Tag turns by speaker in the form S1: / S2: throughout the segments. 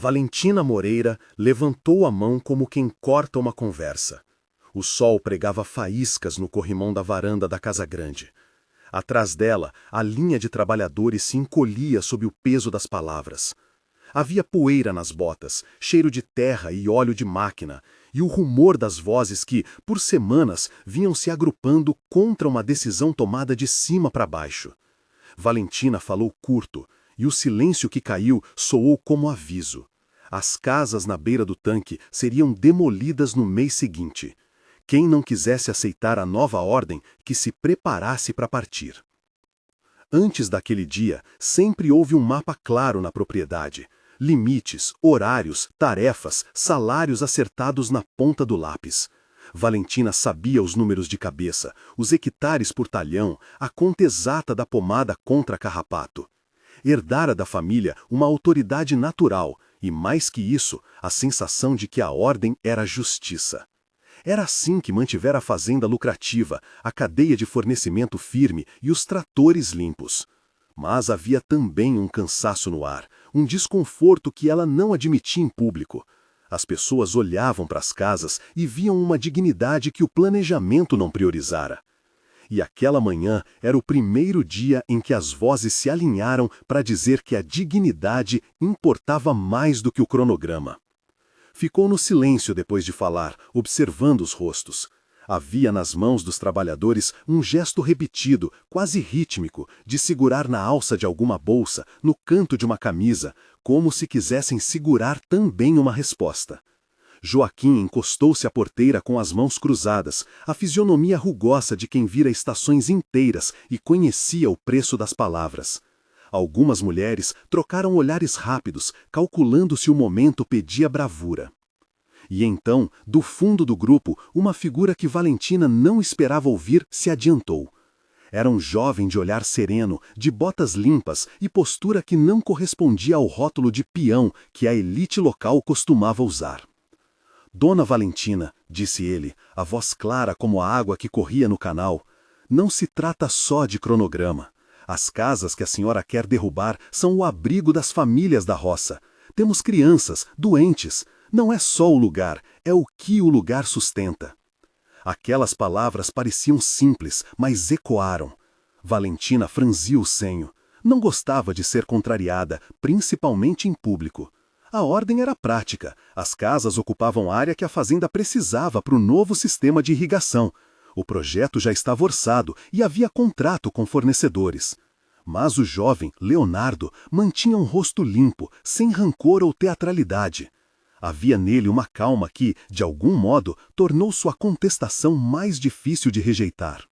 S1: Valentina Moreira levantou a mão como quem corta uma conversa. O sol pregava faíscas no corrimão da varanda da casa grande. Atrás dela, a linha de trabalhadores se encolhia sob o peso das palavras. Havia poeira nas botas, cheiro de terra e óleo de máquina, e o rumor das vozes que, por semanas, vinham se agrupando contra uma decisão tomada de cima para baixo. Valentina falou curto, e o silêncio que caiu soou como aviso. As casas na beira do tanque seriam demolidas no mês seguinte. Quem não quisesse aceitar a nova ordem, que se preparasse para partir. Antes daquele dia, sempre houve um mapa claro na propriedade. Limites, horários, tarefas, salários acertados na ponta do lápis. Valentina sabia os números de cabeça, os hectares por talhão, a conta exata da pomada contra carrapato. Herdara da família uma autoridade natural e, mais que isso, a sensação de que a ordem era justiça. Era assim que mantivera a fazenda lucrativa, a cadeia de fornecimento firme e os tratores limpos. Mas havia também um cansaço no ar, um desconforto que ela não admitia em público. As pessoas olhavam para as casas e viam uma dignidade que o planejamento não priorizara. E aquela manhã era o primeiro dia em que as vozes se alinharam para dizer que a dignidade importava mais do que o cronograma. Ficou no silêncio depois de falar, observando os rostos. Havia nas mãos dos trabalhadores um gesto repetido, quase rítmico, de segurar na alça de alguma bolsa, no canto de uma camisa, como se quisessem segurar também uma resposta. Joaquim encostou-se à porteira com as mãos cruzadas, a fisionomia rugosa de quem vira estações inteiras e conhecia o preço das palavras. Algumas mulheres trocaram olhares rápidos, calculando se o momento pedia bravura. E então, do fundo do grupo, uma figura que Valentina não esperava ouvir se adiantou. Era um jovem de olhar sereno, de botas limpas e postura que não correspondia ao rótulo de peão que a elite local costumava usar. Dona Valentina, disse ele, a voz clara como a água que corria no canal, não se trata só de cronograma. As casas que a senhora quer derrubar são o abrigo das famílias da roça. Temos crianças, doentes. Não é só o lugar, é o que o lugar sustenta. Aquelas palavras pareciam simples, mas ecoaram. Valentina franziu o senho. Não gostava de ser contrariada, principalmente em público. A ordem era prática. As casas ocupavam área que a fazenda precisava para o novo sistema de irrigação. O projeto já estava orçado e havia contrato com fornecedores. Mas o jovem, Leonardo, mantinha um rosto limpo, sem rancor ou teatralidade. Havia nele uma calma que, de algum modo, tornou sua contestação mais difícil de rejeitar.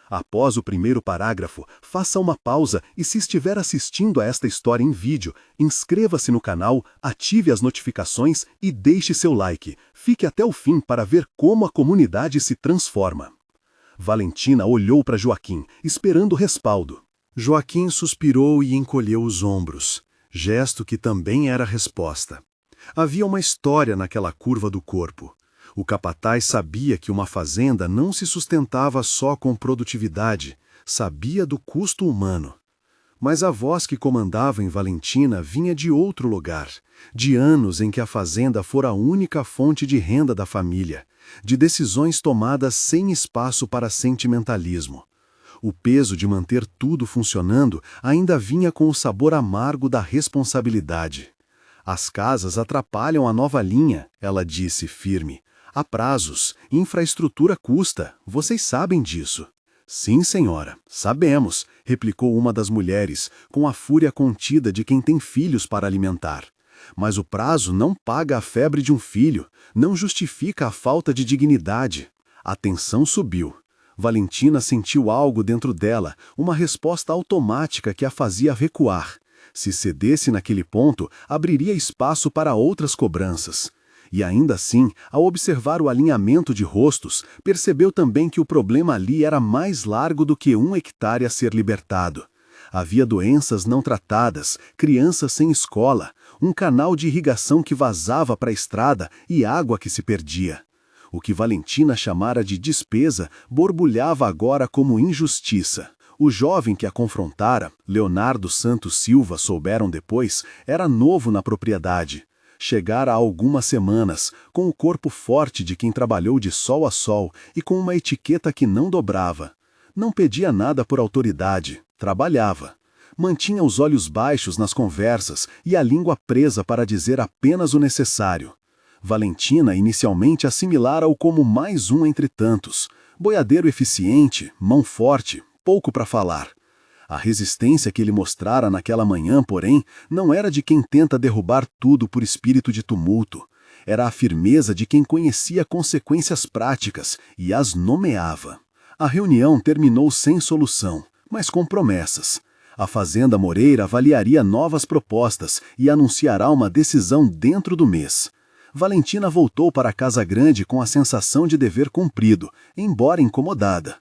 S1: Após o primeiro parágrafo, faça uma pausa e, se estiver assistindo a esta história em vídeo, inscreva-se no canal, ative as notificações e deixe seu like. Fique até o fim para ver como a comunidade se transforma. Valentina olhou para Joaquim, esperando respaldo. Joaquim suspirou e encolheu os ombros, gesto que também era resposta. Havia uma história naquela curva do corpo. O capataz sabia que uma fazenda não se sustentava só com produtividade, sabia do custo humano. Mas a voz que comandava em Valentina vinha de outro lugar, de anos em que a fazenda fora a única fonte de renda da família, de decisões tomadas sem espaço para sentimentalismo. O peso de manter tudo funcionando ainda vinha com o sabor amargo da responsabilidade. As casas atrapalham a nova linha, ela disse firme. Há prazos, infraestrutura custa, vocês sabem disso. Sim, senhora, sabemos, replicou uma das mulheres, com a fúria contida de quem tem filhos para alimentar. Mas o prazo não paga a febre de um filho, não justifica a falta de dignidade. A tensão subiu. Valentina sentiu algo dentro dela, uma resposta automática que a fazia recuar. Se cedesse naquele ponto, abriria espaço para outras cobranças. E ainda assim, ao observar o alinhamento de rostos, percebeu também que o problema ali era mais largo do que 1 hectare a ser libertado. Havia doenças não tratadas, crianças sem escola, um canal de irrigação que vazava para a estrada e água que se perdia. O que Valentina chamara de despesa borbulhava agora como injustiça. O jovem que a confrontara, Leonardo Santos Silva, souberam depois, era novo na propriedade. Chegara há algumas semanas, com o corpo forte de quem trabalhou de sol a sol e com uma etiqueta que não dobrava. Não pedia nada por autoridade, trabalhava. Mantinha os olhos baixos nas conversas e a língua presa para dizer apenas o necessário. Valentina inicialmente assimilara-o como mais um entre tantos. Boiadeiro eficiente, mão forte, pouco para falar. A resistência que ele mostrara naquela manhã, porém, não era de quem tenta derrubar tudo por espírito de tumulto. Era a firmeza de quem conhecia consequências práticas e as nomeava. A reunião terminou sem solução, mas com promessas. A Fazenda Moreira avaliaria novas propostas e anunciará uma decisão dentro do mês. Valentina voltou para a Casa Grande com a sensação de dever cumprido, embora incomodada.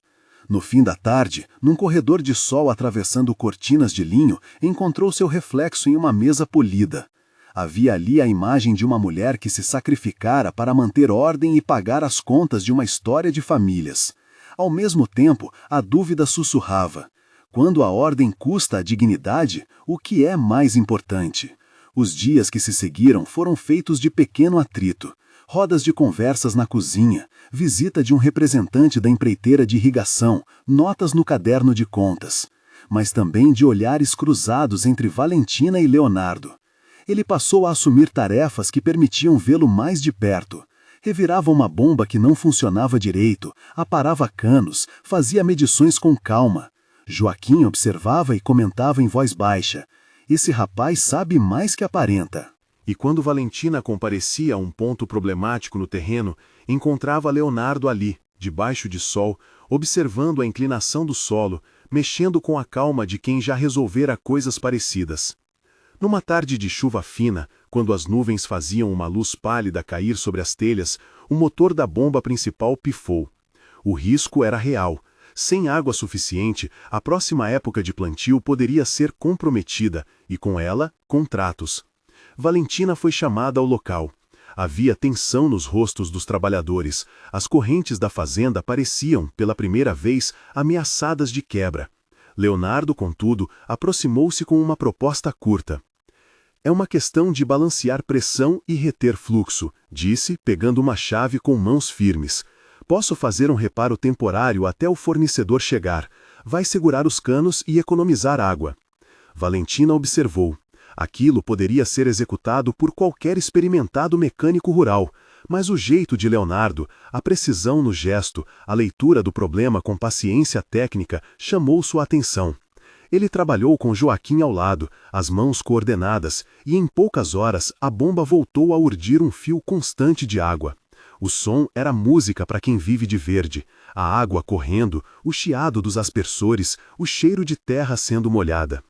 S1: No fim da tarde, num corredor de sol atravessando cortinas de linho, encontrou seu reflexo em uma mesa polida. Havia ali a imagem de uma mulher que se sacrificara para manter ordem e pagar as contas de uma história de famílias. Ao mesmo tempo, a dúvida sussurrava: quando a ordem custa a dignidade, o que é mais importante? Os dias que se seguiram foram feitos de pequeno atrito. Rodas de conversas na cozinha, visita de um representante da empreiteira de irrigação, notas no caderno de contas. Mas também de olhares cruzados entre Valentina e Leonardo. Ele passou a assumir tarefas que permitiam vê-lo mais de perto. Revirava uma bomba que não funcionava direito, aparava canos, fazia medições com calma. Joaquim observava e comentava em voz baixa: esse rapaz sabe mais que aparenta. E quando Valentina comparecia a um ponto problemático no terreno, encontrava Leonardo ali, debaixo de sol, observando a inclinação do solo, mexendo com a calma de quem já resolvera coisas parecidas. Numa tarde de chuva fina, quando as nuvens faziam uma luz pálida cair sobre as telhas, o motor da bomba principal pifou. O risco era real. Sem água suficiente, a próxima época de plantio poderia ser comprometida, e com ela, contratos. Valentina foi chamada ao local. Havia tensão nos rostos dos trabalhadores. As correntes da fazenda pareciam, pela primeira vez, ameaçadas de quebra. Leonardo, contudo, aproximou-se com uma proposta curta. É uma questão de balancear pressão e reter fluxo, disse, pegando uma chave com mãos firmes. Posso fazer um reparo temporário até o fornecedor chegar. Vai segurar os canos e economizar água. Valentina observou. Aquilo poderia ser executado por qualquer experimentado mecânico rural, mas o jeito de Leonardo, a precisão no gesto, a leitura do problema com paciência técnica chamou sua atenção. Ele trabalhou com Joaquim ao lado, as mãos coordenadas, e em poucas horas a bomba voltou a urdir um fio constante de água. O som era música para quem vive de verde, a água correndo, o chiado dos aspersores, o cheiro de terra sendo molhada.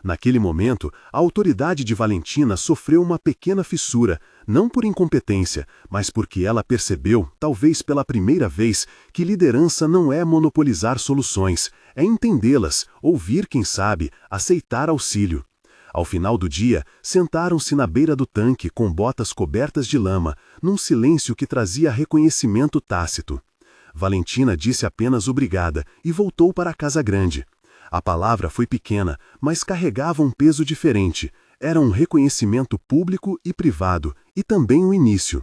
S1: Naquele momento, a autoridade de Valentina sofreu uma pequena fissura, não por incompetência, mas porque ela percebeu, talvez pela primeira vez, que liderança não é monopolizar soluções, é entendê-las, ouvir quem sabe, aceitar auxílio. Ao final do dia, sentaram-se na beira do tanque com botas cobertas de lama, num silêncio que trazia reconhecimento tácito. Valentina disse apenas obrigada e voltou para a Casa Grande. A palavra foi pequena, mas carregava um peso diferente. Era um reconhecimento público e privado, e também um início.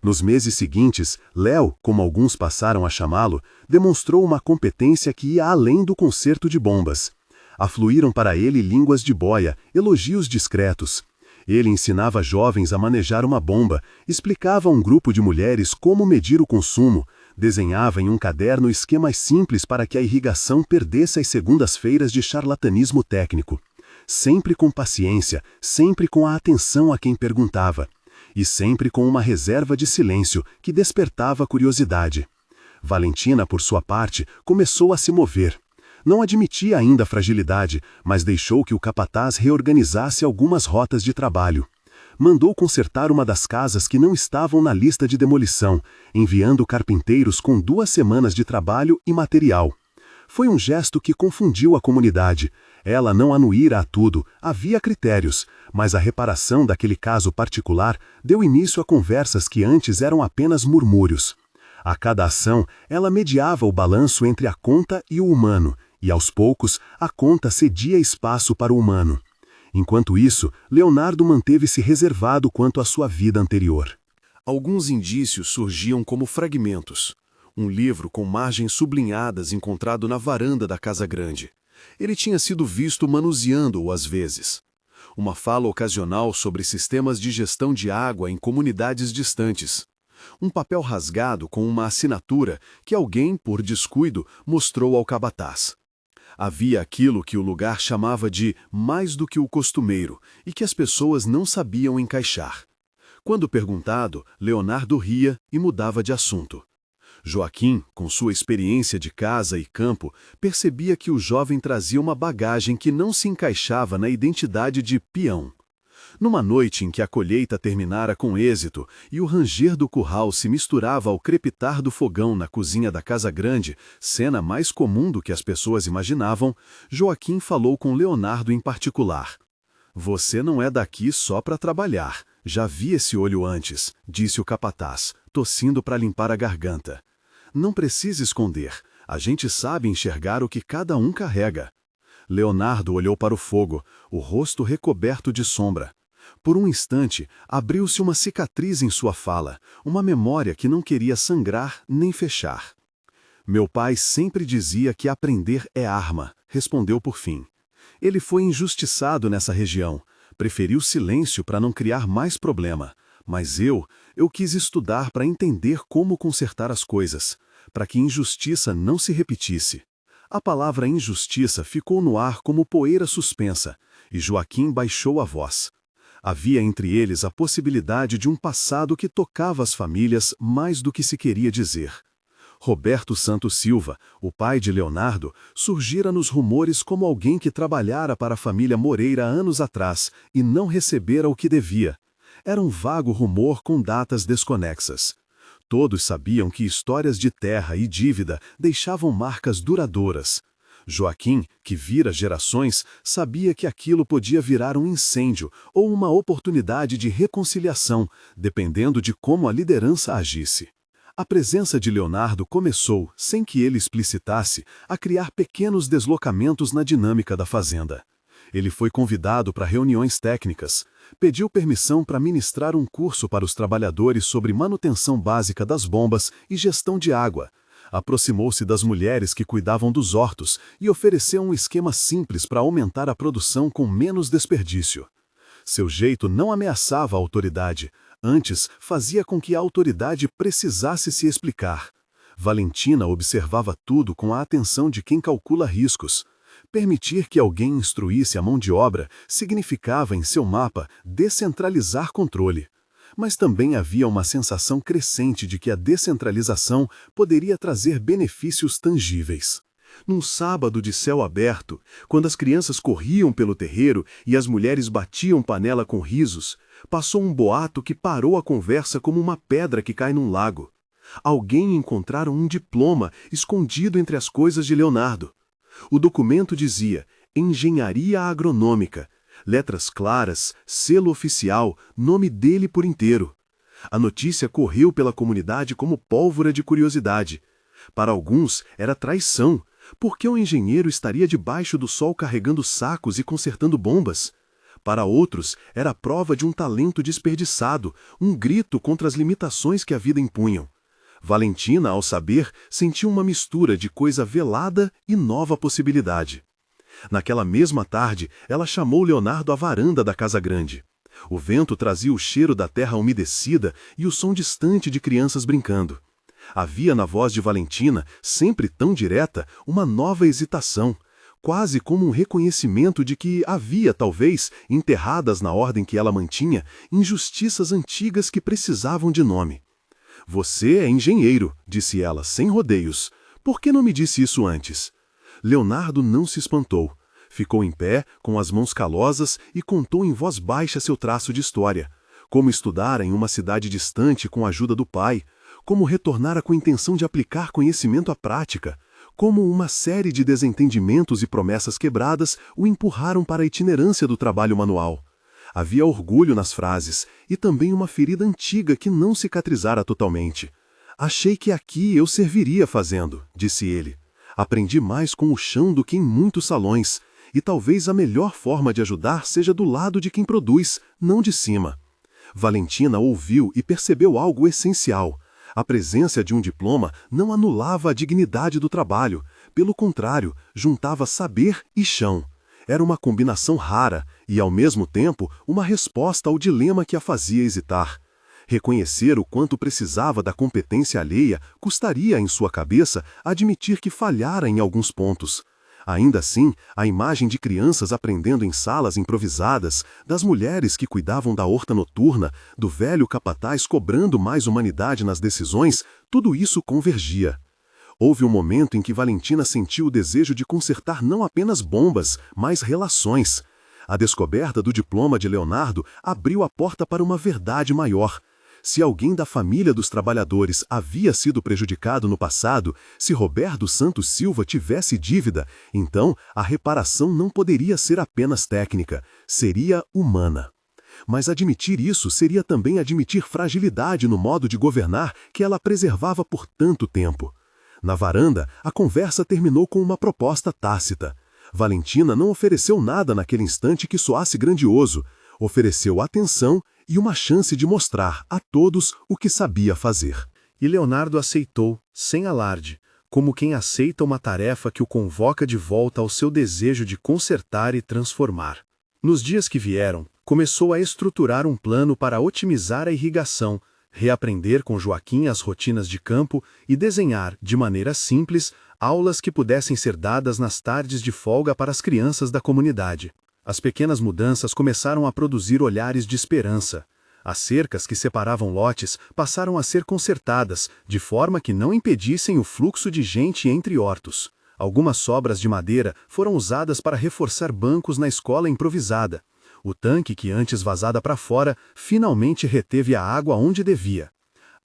S1: Nos meses seguintes, Léo, como alguns passaram a chamá-lo, demonstrou uma competência que ia além do conserto de bombas. Afluíram para ele línguas de boia, elogios discretos. Ele ensinava jovens a manejar uma bomba, explicava a um grupo de mulheres como medir o consumo, desenhava em um caderno esquemas simples para que a irrigação perdesse as segundas-feiras de charlatanismo técnico. Sempre com paciência, sempre com a atenção a quem perguntava. E sempre com uma reserva de silêncio que despertava curiosidade. Valentina, por sua parte, começou a se mover. Não admitia ainda a fragilidade, mas deixou que o capataz reorganizasse algumas rotas de trabalho. Mandou consertar uma das casas que não estavam na lista de demolição, enviando carpinteiros com 2 semanas de trabalho e material. Foi um gesto que confundiu a comunidade. Ela não anuíra a tudo, havia critérios, mas a reparação daquele caso particular deu início a conversas que antes eram apenas murmúrios. A cada ação, ela mediava o balanço entre a conta e o humano, e aos poucos, a conta cedia espaço para o humano.
S2: Enquanto isso, Leonardo manteve-se reservado quanto à sua vida anterior.
S1: Alguns indícios surgiam como fragmentos. Um livro com margens sublinhadas encontrado na varanda da Casa Grande. Ele tinha sido visto manuseando-o às vezes. Uma fala ocasional sobre sistemas de gestão de água em comunidades distantes. Um papel rasgado com uma assinatura que alguém, por descuido, mostrou ao capataz. Havia aquilo que o lugar chamava de mais do que o costumeiro e que as pessoas não sabiam encaixar. Quando perguntado, Leonardo ria e mudava de assunto. Joaquim, com sua experiência de casa e campo, percebia que o jovem trazia uma bagagem que não se encaixava na identidade de peão. Numa noite em que a colheita terminara com êxito e o ranger do curral se misturava ao crepitar do fogão na cozinha da Casa Grande, cena mais comum do que as pessoas imaginavam, Joaquim falou com Leonardo em particular. "Você não é daqui só para trabalhar. Já vi esse olho antes", disse o capataz, tossindo para limpar a garganta. "Não precisa esconder. A gente sabe enxergar o que cada um carrega." Leonardo olhou para o fogo, o rosto recoberto de sombra. Por um instante, abriu-se uma cicatriz em sua fala, uma memória que não queria sangrar nem fechar. "Meu pai sempre dizia que aprender é arma", respondeu por fim. Ele foi injustiçado nessa região. Preferiu silêncio para não criar mais problema. Mas eu quis estudar para entender como consertar as coisas, para que injustiça não se repetisse. A palavra injustiça ficou no ar como poeira suspensa, e Joaquim baixou a voz. Havia entre eles a possibilidade de um passado que tocava as famílias mais do que se queria dizer. Roberto Santos Silva, o pai de Leonardo, surgira nos rumores como alguém que trabalhara para a família Moreira anos atrás e não recebera o que devia. Era um vago rumor com datas desconexas. Todos sabiam que histórias de terra e dívida deixavam marcas duradouras. Joaquim, que vira gerações, sabia que aquilo podia virar um incêndio ou uma oportunidade de reconciliação, dependendo de como a liderança agisse. A presença de Leonardo começou, sem que ele explicitasse, a criar pequenos deslocamentos na dinâmica da fazenda. Ele foi convidado para reuniões técnicas, pediu permissão para ministrar um curso para os trabalhadores sobre manutenção básica das bombas e gestão de água. Aproximou-se das mulheres que cuidavam dos hortos e ofereceu um esquema simples para aumentar a produção com menos desperdício. Seu jeito não ameaçava a autoridade, antes fazia com que a autoridade precisasse se explicar. Valentina observava tudo com a atenção de quem calcula riscos. Permitir que alguém instruísse a mão de obra significava, em seu mapa, descentralizar controle. Mas também havia uma sensação crescente de que a descentralização poderia trazer benefícios tangíveis. Num sábado de céu aberto, quando as crianças corriam pelo terreiro e as mulheres batiam panela com risos, passou um boato que parou a conversa como uma pedra que cai num lago. Alguém encontrara um diploma escondido entre as coisas de Leonardo. O documento dizia Engenharia Agronômica, letras claras, selo oficial, nome dele por inteiro. A notícia correu pela comunidade como pólvora de curiosidade. Para alguns era traição. Por que o engenheiro estaria debaixo do sol carregando sacos e consertando bombas? Para outros, era a prova de um talento desperdiçado, um grito contra as limitações que a vida impunham. Valentina, ao saber, sentiu uma mistura de coisa velada e nova possibilidade. Naquela mesma tarde, ela chamou Leonardo à varanda da Casa Grande. O vento trazia o cheiro da terra umedecida e o som distante de crianças brincando. Havia na voz de Valentina, sempre tão direta, uma nova hesitação, quase como um reconhecimento de que havia, talvez, enterradas na ordem que ela mantinha, injustiças antigas que precisavam de nome. "Você é engenheiro", disse ela, sem rodeios. "Por que não me disse isso antes?" Leonardo não se espantou. Ficou em pé, com as mãos calosas, e contou em voz baixa seu traço de história. Como estudara em uma cidade distante com a ajuda do pai, como retornara com a intenção de aplicar conhecimento à prática, como uma série de desentendimentos e promessas quebradas o empurraram para a itinerância do trabalho manual. Havia orgulho nas frases, e também uma ferida antiga que não cicatrizara totalmente. "Achei que aqui eu serviria fazendo", disse ele. "Aprendi mais com o chão do que em muitos salões,
S2: e talvez a melhor forma de ajudar seja do lado de quem produz, não de cima. Valentina ouviu e percebeu algo essencial. A presença de um diploma não anulava a dignidade do trabalho. Pelo contrário, juntava saber e chão. Era uma combinação rara e, ao mesmo tempo, uma resposta ao dilema que a fazia hesitar. Reconhecer o quanto precisava da competência alheia custaria, em sua cabeça, admitir que falhara em alguns pontos. Ainda assim, a imagem de crianças aprendendo em salas improvisadas, das mulheres que cuidavam da horta noturna, do velho capataz cobrando mais humanidade nas decisões, tudo isso convergia. Houve um momento em que Valentina sentiu o desejo de consertar não apenas bombas, mas relações. A descoberta do diploma de Leonardo abriu a porta para uma verdade maior. Se alguém da família dos trabalhadores havia sido prejudicado no passado, se Roberto Santos Silva tivesse dívida, então a reparação não poderia ser apenas técnica, seria humana. Mas admitir isso seria também admitir fragilidade no modo de governar que ela preservava por tanto tempo. Na varanda, a conversa terminou com uma proposta tácita. Valentina não ofereceu nada naquele instante que soasse grandioso. Ofereceu atenção e uma chance de mostrar a todos o que sabia fazer.
S1: E Leonardo aceitou, sem alarde, como quem aceita uma tarefa que o convoca de volta ao seu desejo de consertar e transformar. Nos dias que vieram, começou a estruturar um plano para otimizar a irrigação, reaprender com Joaquim as rotinas de campo e desenhar, de maneira simples, aulas que pudessem ser dadas nas tardes de folga para as crianças da comunidade. As pequenas mudanças começaram a produzir olhares de esperança. As cercas que separavam lotes passaram a ser consertadas, de forma que não impedissem o fluxo de gente entre hortos. Algumas sobras de madeira foram usadas para reforçar bancos na escola improvisada. O tanque, que antes vazada para fora, finalmente reteve a água onde devia.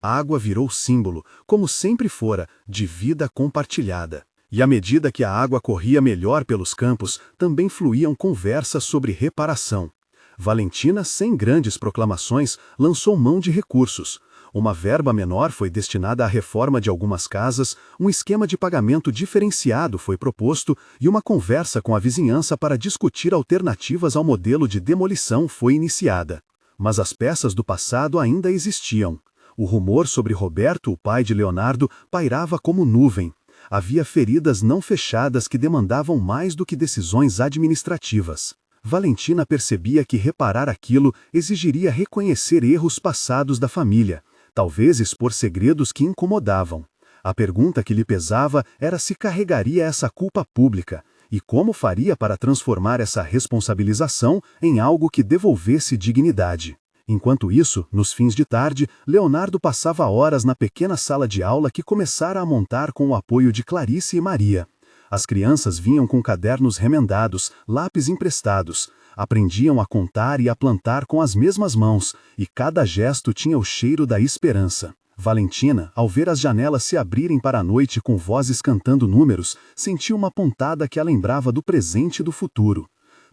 S1: A água virou símbolo, como sempre fora, de vida compartilhada. E à medida que a água corria melhor pelos campos, também fluíam conversas sobre reparação. Valentina, sem grandes proclamações, lançou mão de recursos. Uma verba menor foi destinada à reforma de algumas casas, um esquema de pagamento diferenciado foi proposto e uma conversa com a vizinhança para discutir alternativas ao modelo de demolição foi iniciada. Mas as peças do passado ainda existiam. O rumor sobre Roberto, o pai de Leonardo, pairava como nuvem. Havia feridas não fechadas que demandavam mais do que decisões administrativas. Valentina percebia que reparar aquilo exigiria reconhecer erros passados da família, talvez expor segredos que incomodavam. A pergunta que lhe pesava era se carregaria essa culpa pública e como faria para transformar essa responsabilização em algo que devolvesse dignidade. Enquanto isso, nos fins de tarde, Leonardo passava horas na pequena sala de aula que começara a montar com o apoio de Clarice e Maria. As crianças vinham com cadernos remendados, lápis emprestados, aprendiam a contar e a plantar com as mesmas mãos, e cada gesto tinha o cheiro da esperança. Valentina, ao ver as janelas se abrirem para a noite com vozes cantando números, sentiu uma pontada que a lembrava do presente e do futuro.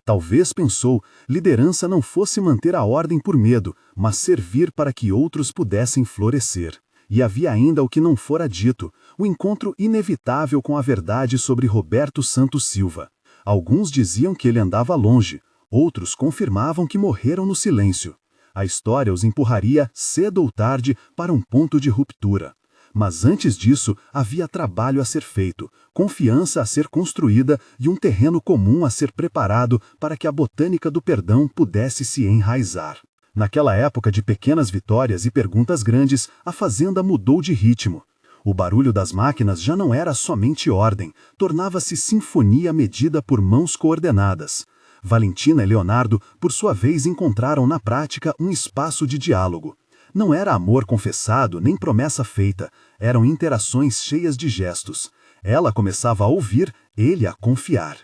S1: Talvez, pensou, liderança não fosse manter a ordem por medo, mas servir para que outros pudessem florescer. E havia ainda o que não fora dito, o encontro inevitável com a verdade sobre Roberto Santos Silva. Alguns diziam que ele andava longe, outros confirmavam que morreram no silêncio. A história os empurraria, cedo ou tarde, para um ponto de ruptura. Mas antes disso, havia trabalho a ser feito, confiança a ser construída e um terreno comum a ser preparado para que a botânica do perdão pudesse se enraizar. Naquela época de pequenas vitórias e perguntas grandes, a fazenda mudou de ritmo. O barulho das máquinas já não era somente ordem, tornava-se sinfonia medida por mãos coordenadas. Valentina e Leonardo, por sua vez, encontraram na prática um espaço de diálogo. Não era amor confessado, nem promessa feita, eram interações cheias de gestos. Ela começava a ouvir, ele a confiar.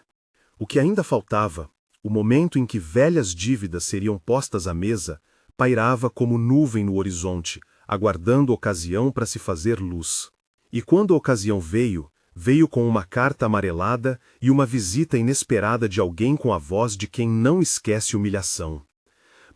S1: O que ainda faltava, o momento em que velhas dívidas seriam postas à mesa, pairava como nuvem no horizonte, aguardando ocasião para se fazer luz. E quando a ocasião veio, veio com uma carta amarelada e uma visita inesperada de alguém com a voz de quem não esquece humilhação.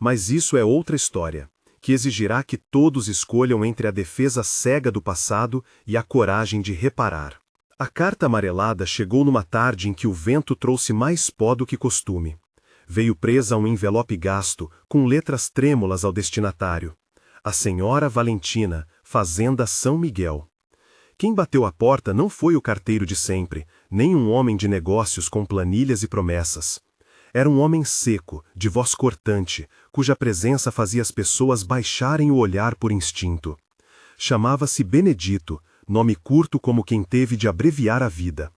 S1: Mas isso é outra história, que exigirá que todos escolham entre a defesa cega do passado e a coragem de reparar.
S2: A carta amarelada chegou numa tarde em que o vento trouxe mais pó do que costume. Veio presa a um envelope gasto, com letras trêmulas ao destinatário. A senhora Valentina, Fazenda São Miguel. Quem bateu à porta não foi o carteiro de sempre, nem um homem de negócios com planilhas e promessas. Era um homem seco, de voz cortante, cuja presença fazia as pessoas baixarem o olhar por instinto. Chamava-se Benedito, nome curto como quem teve de abreviar a vida.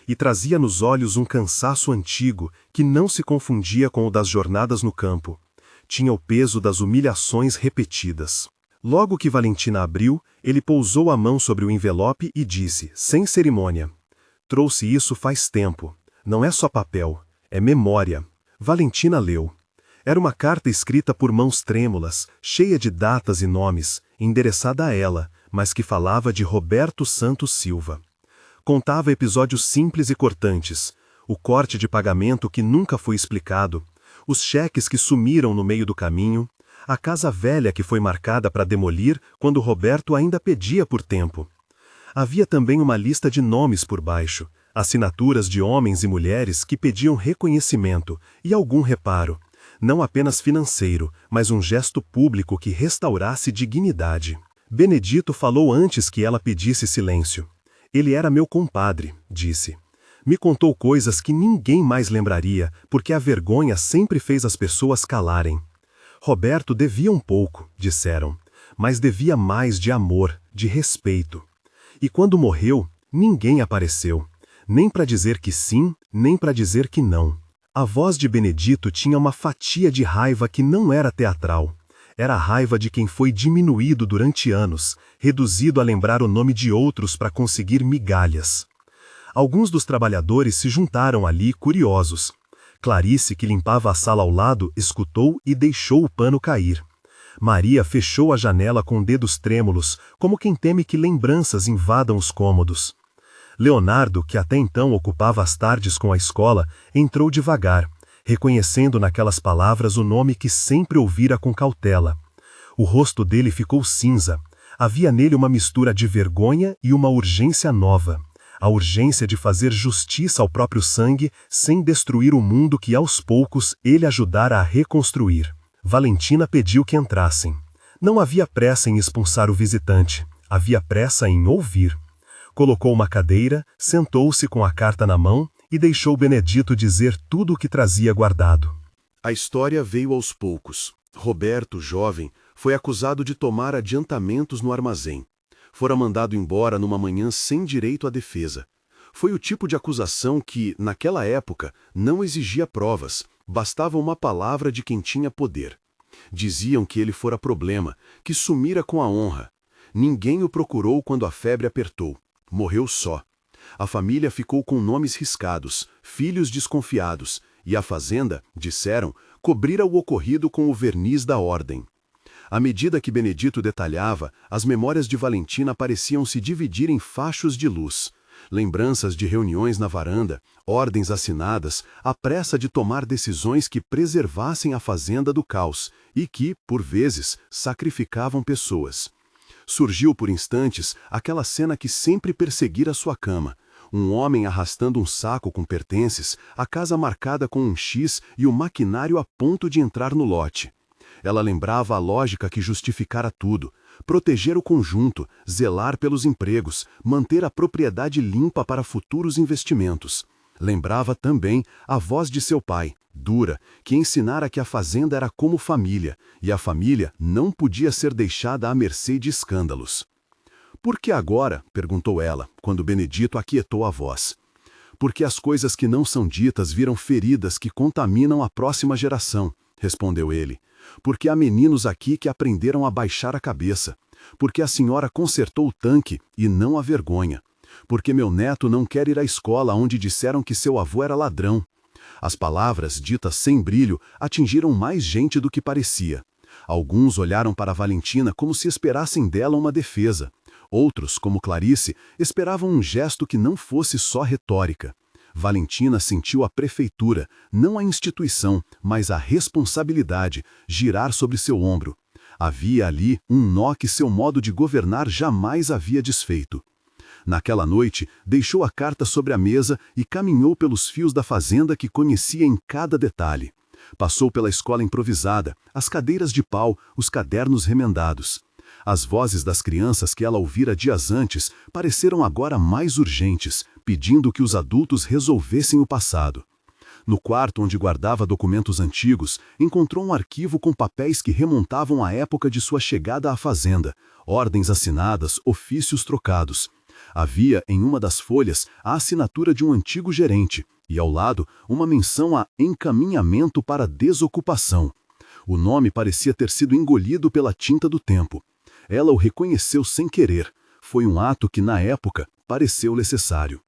S2: E trazia nos olhos um cansaço antigo que não se confundia com o das jornadas no campo. Tinha o peso das humilhações repetidas. Logo que Valentina abriu, ele pousou a mão sobre o envelope e disse, sem cerimônia: "Trouxe isso faz tempo. Não é só papel, é memória." Valentina leu. Era uma carta escrita por mãos trêmulas, cheia de datas e nomes, endereçada a ela, mas que falava de Roberto Santos Silva. Contava episódios simples e cortantes, o corte de pagamento que nunca foi explicado, os cheques que sumiram no meio do caminho, a casa velha que foi marcada para demolir quando Roberto ainda pedia por tempo. Havia também uma lista de nomes por baixo, assinaturas de homens e mulheres que pediam reconhecimento e algum reparo, não apenas financeiro, mas um gesto público que restaurasse dignidade. Benedito falou antes que ela pedisse silêncio. Ele era meu compadre, disse. Me contou coisas que ninguém mais lembraria, porque a vergonha sempre fez as pessoas calarem. Roberto devia um pouco, disseram, mas devia mais de amor, de respeito. E quando morreu, ninguém apareceu, nem para dizer que sim, nem para dizer que não. A voz de Benedito tinha uma fatia de raiva que não era teatral. Era a raiva de quem foi diminuído durante anos, reduzido a lembrar o nome de outros para conseguir migalhas. Alguns dos trabalhadores se juntaram ali curiosos. Clarice, que limpava a sala ao lado, escutou e deixou o pano cair. Maria fechou a janela com dedos trêmulos, como quem teme que lembranças invadam os cômodos. Leonardo, que até então ocupava as tardes com a escola, entrou devagar, reconhecendo naquelas palavras o nome que sempre ouvira com cautela. O rosto dele ficou cinza. Havia nele uma mistura de vergonha e uma urgência nova. A urgência de fazer justiça ao próprio sangue sem destruir o mundo que aos poucos ele ajudara a reconstruir. Valentina pediu que entrassem. Não havia pressa em expulsar o visitante, havia pressa em ouvir. Colocou uma cadeira, sentou-se com a carta na mão e deixou Benedito dizer tudo o que trazia guardado.
S1: A história veio aos poucos. Roberto, jovem, foi acusado de tomar adiantamentos no armazém. Fora mandado embora numa manhã sem direito à defesa. Foi o tipo de acusação que, naquela época, não exigia provas, bastava uma palavra de quem tinha poder. Diziam que ele fora problema, que sumira com a honra. Ninguém o procurou quando a febre apertou. Morreu só. A família ficou com nomes riscados, filhos desconfiados, e a fazenda, disseram, cobrira o ocorrido com o verniz da ordem. À medida que Benedito detalhava, as memórias de Valentina pareciam se dividir em fachos de luz. Lembranças de reuniões na varanda, ordens assinadas, a pressa de tomar decisões que preservassem a fazenda do caos e que, por vezes, sacrificavam pessoas. Surgiu por instantes aquela cena que sempre perseguira sua cama. Um homem arrastando um saco com pertences, a casa marcada com um X e o maquinário a ponto de entrar no lote. Ela lembrava a lógica que justificara tudo: proteger o conjunto, zelar pelos empregos, manter a propriedade limpa para futuros investimentos. Lembrava também a voz de seu pai, dura, que ensinara que a fazenda era como família, e a família não podia ser deixada à mercê de escândalos. "Por que agora?" perguntou ela, quando Benedito aquietou a voz. "Porque as coisas que não são ditas viram feridas que contaminam a próxima geração", respondeu ele. "Porque há meninos aqui que aprenderam a baixar a cabeça. Porque a senhora consertou o tanque e não a vergonha. Porque meu neto não quer ir à escola onde disseram que seu avô era ladrão." As palavras, ditas sem brilho, atingiram mais gente do que parecia. Alguns olharam para Valentina como se esperassem dela uma defesa. Outros, como Clarice, esperavam um gesto que não fosse só retórica. Valentina sentiu a prefeitura, não a instituição, mas a responsabilidade, girar sobre seu ombro. Havia ali um nó que seu modo de governar jamais havia desfeito.
S2: Naquela noite, deixou a carta sobre a mesa e caminhou pelos fios da fazenda que conhecia em cada detalhe. Passou pela escola improvisada, as cadeiras de pau, os cadernos remendados. As vozes das crianças que ela ouvira dias antes pareceram agora mais urgentes, pedindo que os adultos resolvessem o passado. No quarto onde guardava documentos antigos, encontrou um arquivo com papéis que remontavam à época de sua chegada à fazenda, ordens assinadas, ofícios trocados. Havia, em uma das folhas, a assinatura de um antigo gerente, e ao lado, uma menção a encaminhamento para desocupação. O nome parecia ter sido engolido pela tinta do tempo. Ela o reconheceu sem querer. Foi um ato que, na época, pareceu necessário.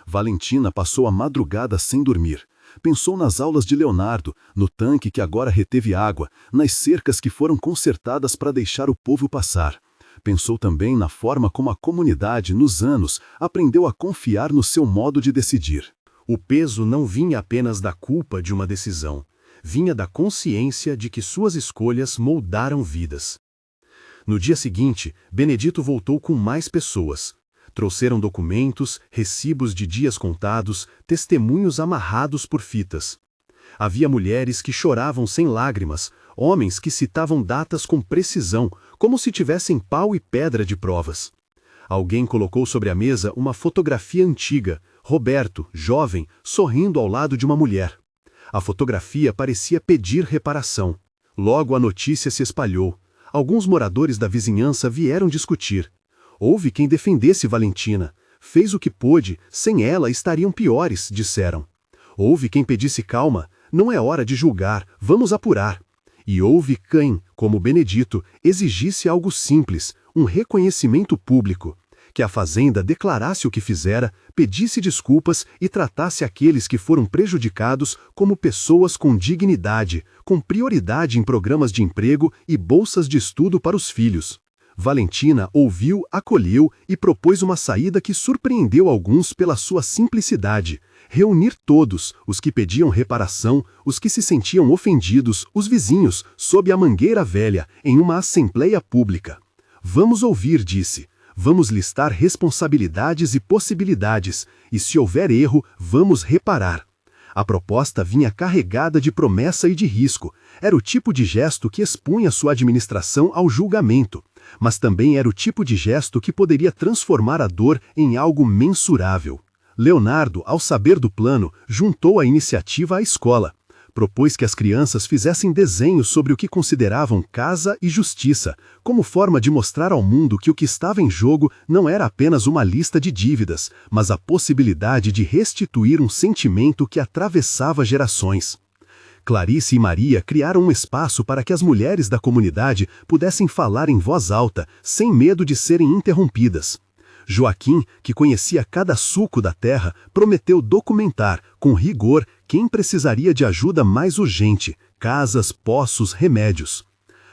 S2: Valentina passou a madrugada sem dormir. Pensou nas aulas de Leonardo, no tanque que agora reteve água, nas cercas que foram consertadas para deixar o povo passar. Pensou também na forma como a comunidade, nos anos, aprendeu a confiar no seu modo de decidir.
S1: O peso não vinha apenas da culpa de uma decisão, vinha da consciência de que suas escolhas moldaram vidas. No dia seguinte, Benedito voltou com mais pessoas. Trouxeram documentos, recibos de dias contados, testemunhos amarrados por fitas. Havia mulheres que choravam sem lágrimas, homens que citavam datas com precisão, como se tivessem pau e pedra de provas. Alguém colocou sobre a mesa uma fotografia antiga, Roberto, jovem, sorrindo ao lado de uma mulher. A fotografia parecia pedir reparação. Logo a notícia se espalhou. Alguns moradores da vizinhança vieram discutir. Houve quem defendesse Valentina. Fez o que pôde, sem ela estariam piores, disseram. Houve quem pedisse calma, não é hora de julgar, vamos apurar. E houve quem, como Benedito, exigisse algo simples, um reconhecimento público. Que a fazenda declarasse o que fizera, pedisse desculpas e tratasse aqueles que foram prejudicados como pessoas com dignidade, com prioridade em programas de emprego e bolsas de estudo para os filhos. Valentina ouviu, acolheu e propôs uma saída que surpreendeu alguns pela sua simplicidade. Reunir todos, os que pediam reparação, os que se sentiam ofendidos, os vizinhos, sob a mangueira velha, em uma assembleia pública. Vamos ouvir, disse. Vamos listar responsabilidades e possibilidades, e se houver erro, vamos reparar. A proposta vinha carregada de promessa e de risco. Era o tipo de gesto que expunha sua administração ao julgamento, mas também era o tipo de gesto que poderia transformar a dor em algo mensurável. Leonardo, ao saber do plano, juntou a iniciativa à escola. Propôs que as crianças fizessem desenhos sobre o que consideravam casa e justiça, como forma de mostrar ao mundo que o que estava em jogo não era apenas uma lista de dívidas, mas a possibilidade de restituir um sentimento que atravessava gerações. Clarice e Maria criaram um espaço para que as mulheres da comunidade pudessem falar em voz alta, sem medo de serem interrompidas. Joaquim, que conhecia cada suco da terra, prometeu documentar, com rigor, quem precisaria de ajuda mais urgente: casas, poços, remédios.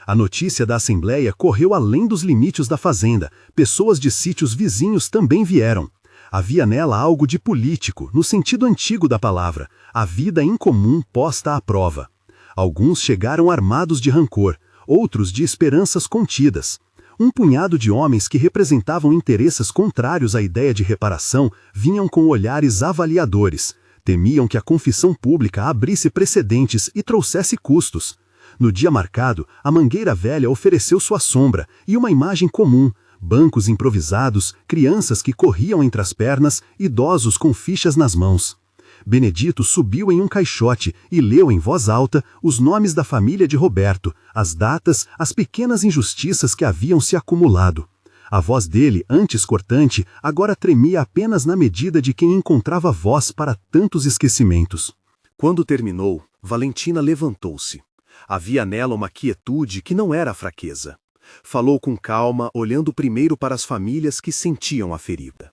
S1: A notícia da assembleia correu além dos limites da fazenda. Pessoas de sítios vizinhos também vieram. Havia nela algo de político, no sentido antigo da palavra, a vida em comum posta à prova. Alguns chegaram armados de rancor, outros de esperanças contidas. Um punhado de homens que representavam interesses contrários à ideia de reparação vinham com olhares avaliadores. Temiam que a confissão pública abrisse precedentes e trouxesse custos. No dia marcado, a mangueira velha ofereceu sua sombra e uma imagem comum: bancos improvisados, crianças que corriam entre as pernas, idosos com fichas nas mãos. Benedito subiu em um caixote e leu em voz alta os nomes da família de Roberto, as datas, as pequenas injustiças que haviam se acumulado. A voz dele, antes cortante, agora tremia apenas na medida de quem encontrava voz para tantos esquecimentos. Quando terminou, Valentina levantou-se. Havia nela uma quietude que não era fraqueza. Falou com calma, olhando primeiro para as famílias que sentiam a ferida.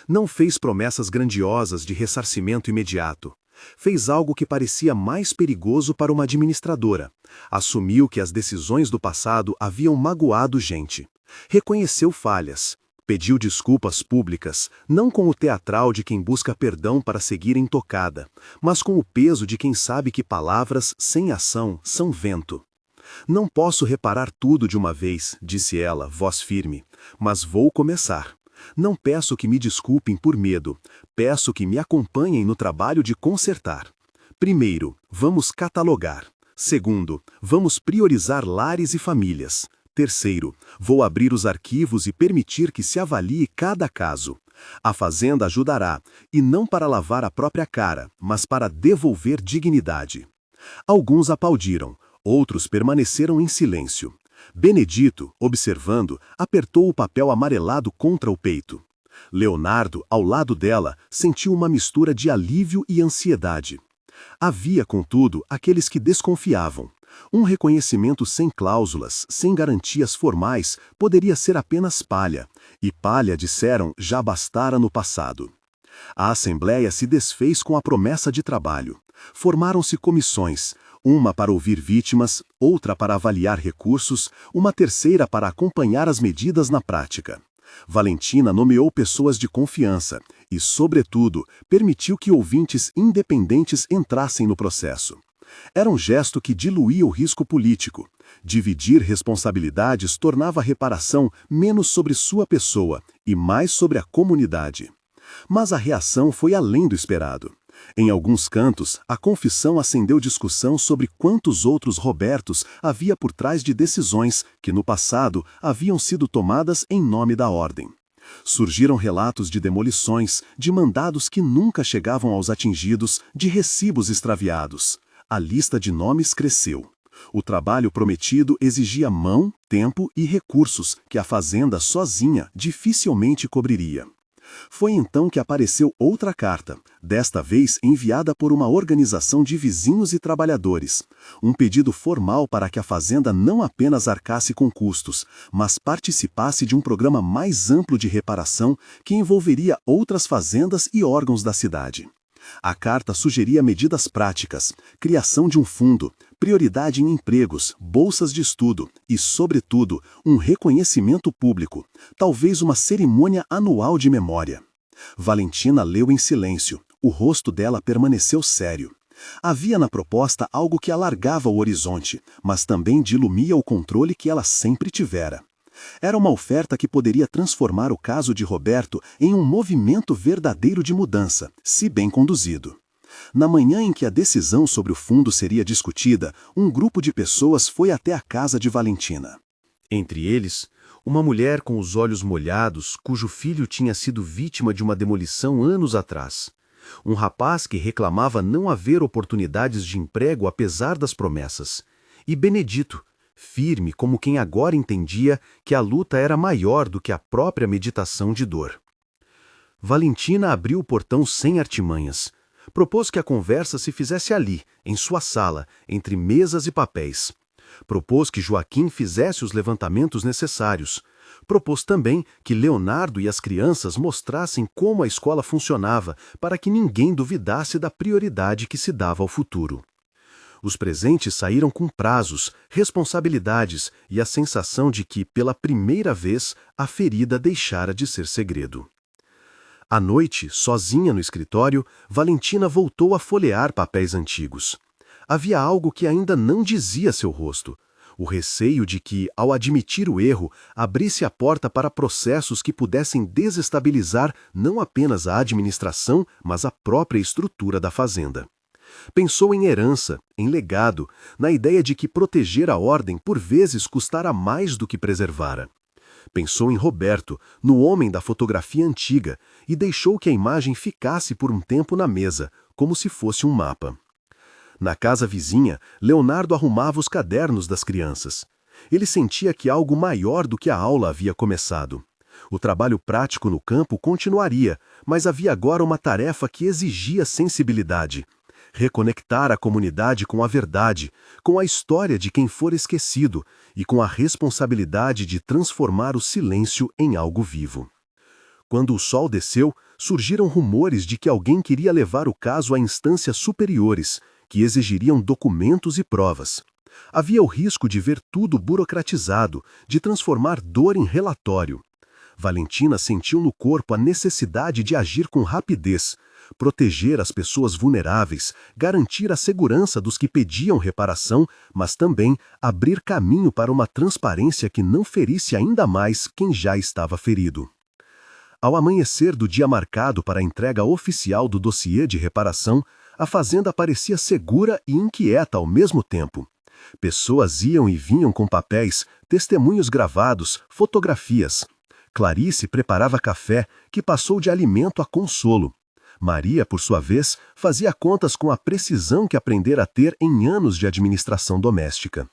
S1: Não fez promessas grandiosas de ressarcimento imediato. Fez algo que parecia mais perigoso para uma administradora. Assumiu que as decisões do passado haviam magoado gente. Reconheceu falhas. Pediu desculpas públicas, não com o teatral de quem busca perdão para seguir intocada, mas com o peso de quem sabe que palavras sem ação são vento. Não posso reparar tudo de uma vez, disse ela, voz firme, mas vou começar.
S2: Não peço que me desculpem por medo, peço que me acompanhem no trabalho de consertar. Primeiro, vamos catalogar. Segundo, vamos priorizar lares e famílias. Terceiro, vou abrir os arquivos e permitir que se avalie cada caso. A Fazenda ajudará, e não para lavar a própria cara, mas para devolver dignidade. Alguns aplaudiram, outros permaneceram em silêncio. Benedito, observando, apertou o papel amarelado contra o peito. Leonardo, ao lado dela, sentiu uma mistura de alívio e ansiedade. Havia, contudo, aqueles que desconfiavam. Um reconhecimento sem cláusulas, sem garantias formais, poderia ser apenas palha, e palha, disseram, já bastara no passado. A Assembleia se desfez com a promessa de trabalho. Formaram-se comissões, uma para ouvir vítimas, outra para avaliar recursos, uma terceira para acompanhar as medidas na prática. Valentina nomeou pessoas de confiança e, sobretudo, permitiu que ouvintes independentes entrassem no processo. Era um gesto que diluía o risco político. Dividir responsabilidades tornava a reparação menos sobre sua pessoa e mais sobre a comunidade. Mas a reação foi além do esperado. Em alguns cantos, a confissão acendeu discussão sobre quantos outros Robertos havia por trás de decisões que, no passado, haviam sido tomadas em nome da ordem. Surgiram relatos de demolições, de mandados que nunca chegavam aos atingidos, de recibos extraviados. A lista de nomes cresceu. O trabalho prometido exigia mão, tempo e recursos que a Fazenda sozinha dificilmente cobriria. Foi então que apareceu outra carta, desta vez enviada por uma organização de vizinhos e trabalhadores. Um pedido formal para que a Fazenda não apenas arcasse com custos, mas participasse de um programa mais amplo de reparação que envolveria outras fazendas e órgãos da cidade. A carta sugeria medidas práticas, criação de um fundo, prioridade em empregos, bolsas de estudo e, sobretudo, um reconhecimento público, talvez uma cerimônia anual de memória. Valentina leu em silêncio, o rosto dela permaneceu sério. Havia na proposta algo que alargava o horizonte, mas também dilumia o controle que ela sempre tivera. Era uma oferta que poderia transformar o caso de Roberto em um movimento verdadeiro de mudança, se bem conduzido. Na manhã em que a decisão sobre o fundo seria discutida, um grupo de pessoas foi até a casa de Valentina.
S1: Entre eles, uma mulher com os olhos molhados, cujo filho tinha sido vítima de uma demolição anos atrás. Um rapaz que reclamava não haver oportunidades de emprego apesar das promessas. E Benedito, firme como quem agora entendia que a luta era maior do que a própria meditação de dor. Valentina abriu o portão sem artimanhas. Propôs que a conversa se fizesse ali, em sua sala, entre mesas e papéis. Propôs que Joaquim fizesse os levantamentos necessários. Propôs também que Leonardo e as crianças mostrassem como a escola funcionava para que ninguém duvidasse da prioridade que se dava ao futuro. Os presentes saíram com prazos, responsabilidades e a sensação de que, pela primeira vez, a ferida deixara de ser segredo. À noite, sozinha no escritório, Valentina voltou a folhear papéis antigos. Havia algo que ainda não dizia seu rosto. O receio de que, ao admitir o erro, abrisse a porta para processos que pudessem desestabilizar não apenas a administração, mas a própria estrutura da fazenda. Pensou em herança, em legado, na ideia de que proteger a ordem por vezes custara mais do que preservara. Pensou em Roberto, no homem da fotografia antiga, e deixou que a imagem ficasse por um tempo na mesa, como se fosse um mapa. Na casa vizinha, Leonardo arrumava os cadernos das crianças. Ele sentia que algo maior do que a aula havia começado. O trabalho prático no campo continuaria, mas havia agora uma tarefa que exigia sensibilidade. Reconectar a comunidade com a verdade, com a história de quem for esquecido e com a responsabilidade de transformar o silêncio em algo vivo. Quando o sol desceu, surgiram rumores de que alguém queria levar o caso a instâncias superiores, que exigiriam documentos e provas. Havia o risco de ver tudo burocratizado, de transformar dor em relatório. Valentina sentiu no corpo a necessidade de agir com rapidez, proteger as pessoas vulneráveis, garantir a segurança dos que pediam reparação, mas também abrir caminho para uma transparência que não ferisse ainda mais quem já estava ferido.
S2: Ao amanhecer do dia marcado para a entrega oficial do dossiê de reparação, a fazenda parecia segura e inquieta ao mesmo tempo. Pessoas iam e vinham com papéis, testemunhos gravados, fotografias. Clarice preparava café, que passou de alimento a consolo. Maria, por sua vez, fazia contas com a precisão que aprendera a ter em anos de administração doméstica.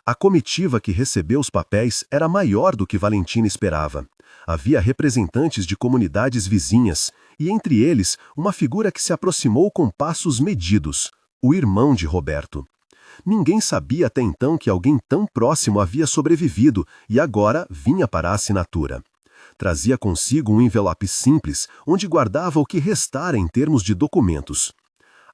S2: A comitiva que recebeu os papéis era maior do que Valentina esperava. Havia representantes de comunidades vizinhas, e entre eles, uma figura que se aproximou com passos medidos, o irmão de Roberto. Ninguém sabia até então que alguém tão próximo havia sobrevivido e agora vinha para a assinatura. Trazia consigo um envelope simples, onde guardava o que restara em termos de documentos.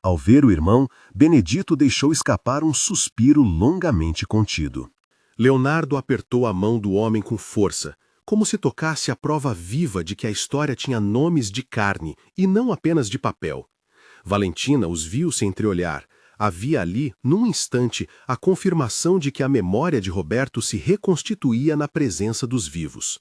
S2: Ao ver o irmão, Benedito deixou escapar um suspiro longamente contido.
S1: Leonardo apertou a mão do homem com força, como se tocasse a prova viva de que a história tinha nomes de carne e não apenas de papel. Valentina os viu se entreolhar. Havia ali, num instante, a confirmação de que a memória de Roberto se reconstituía na presença dos vivos.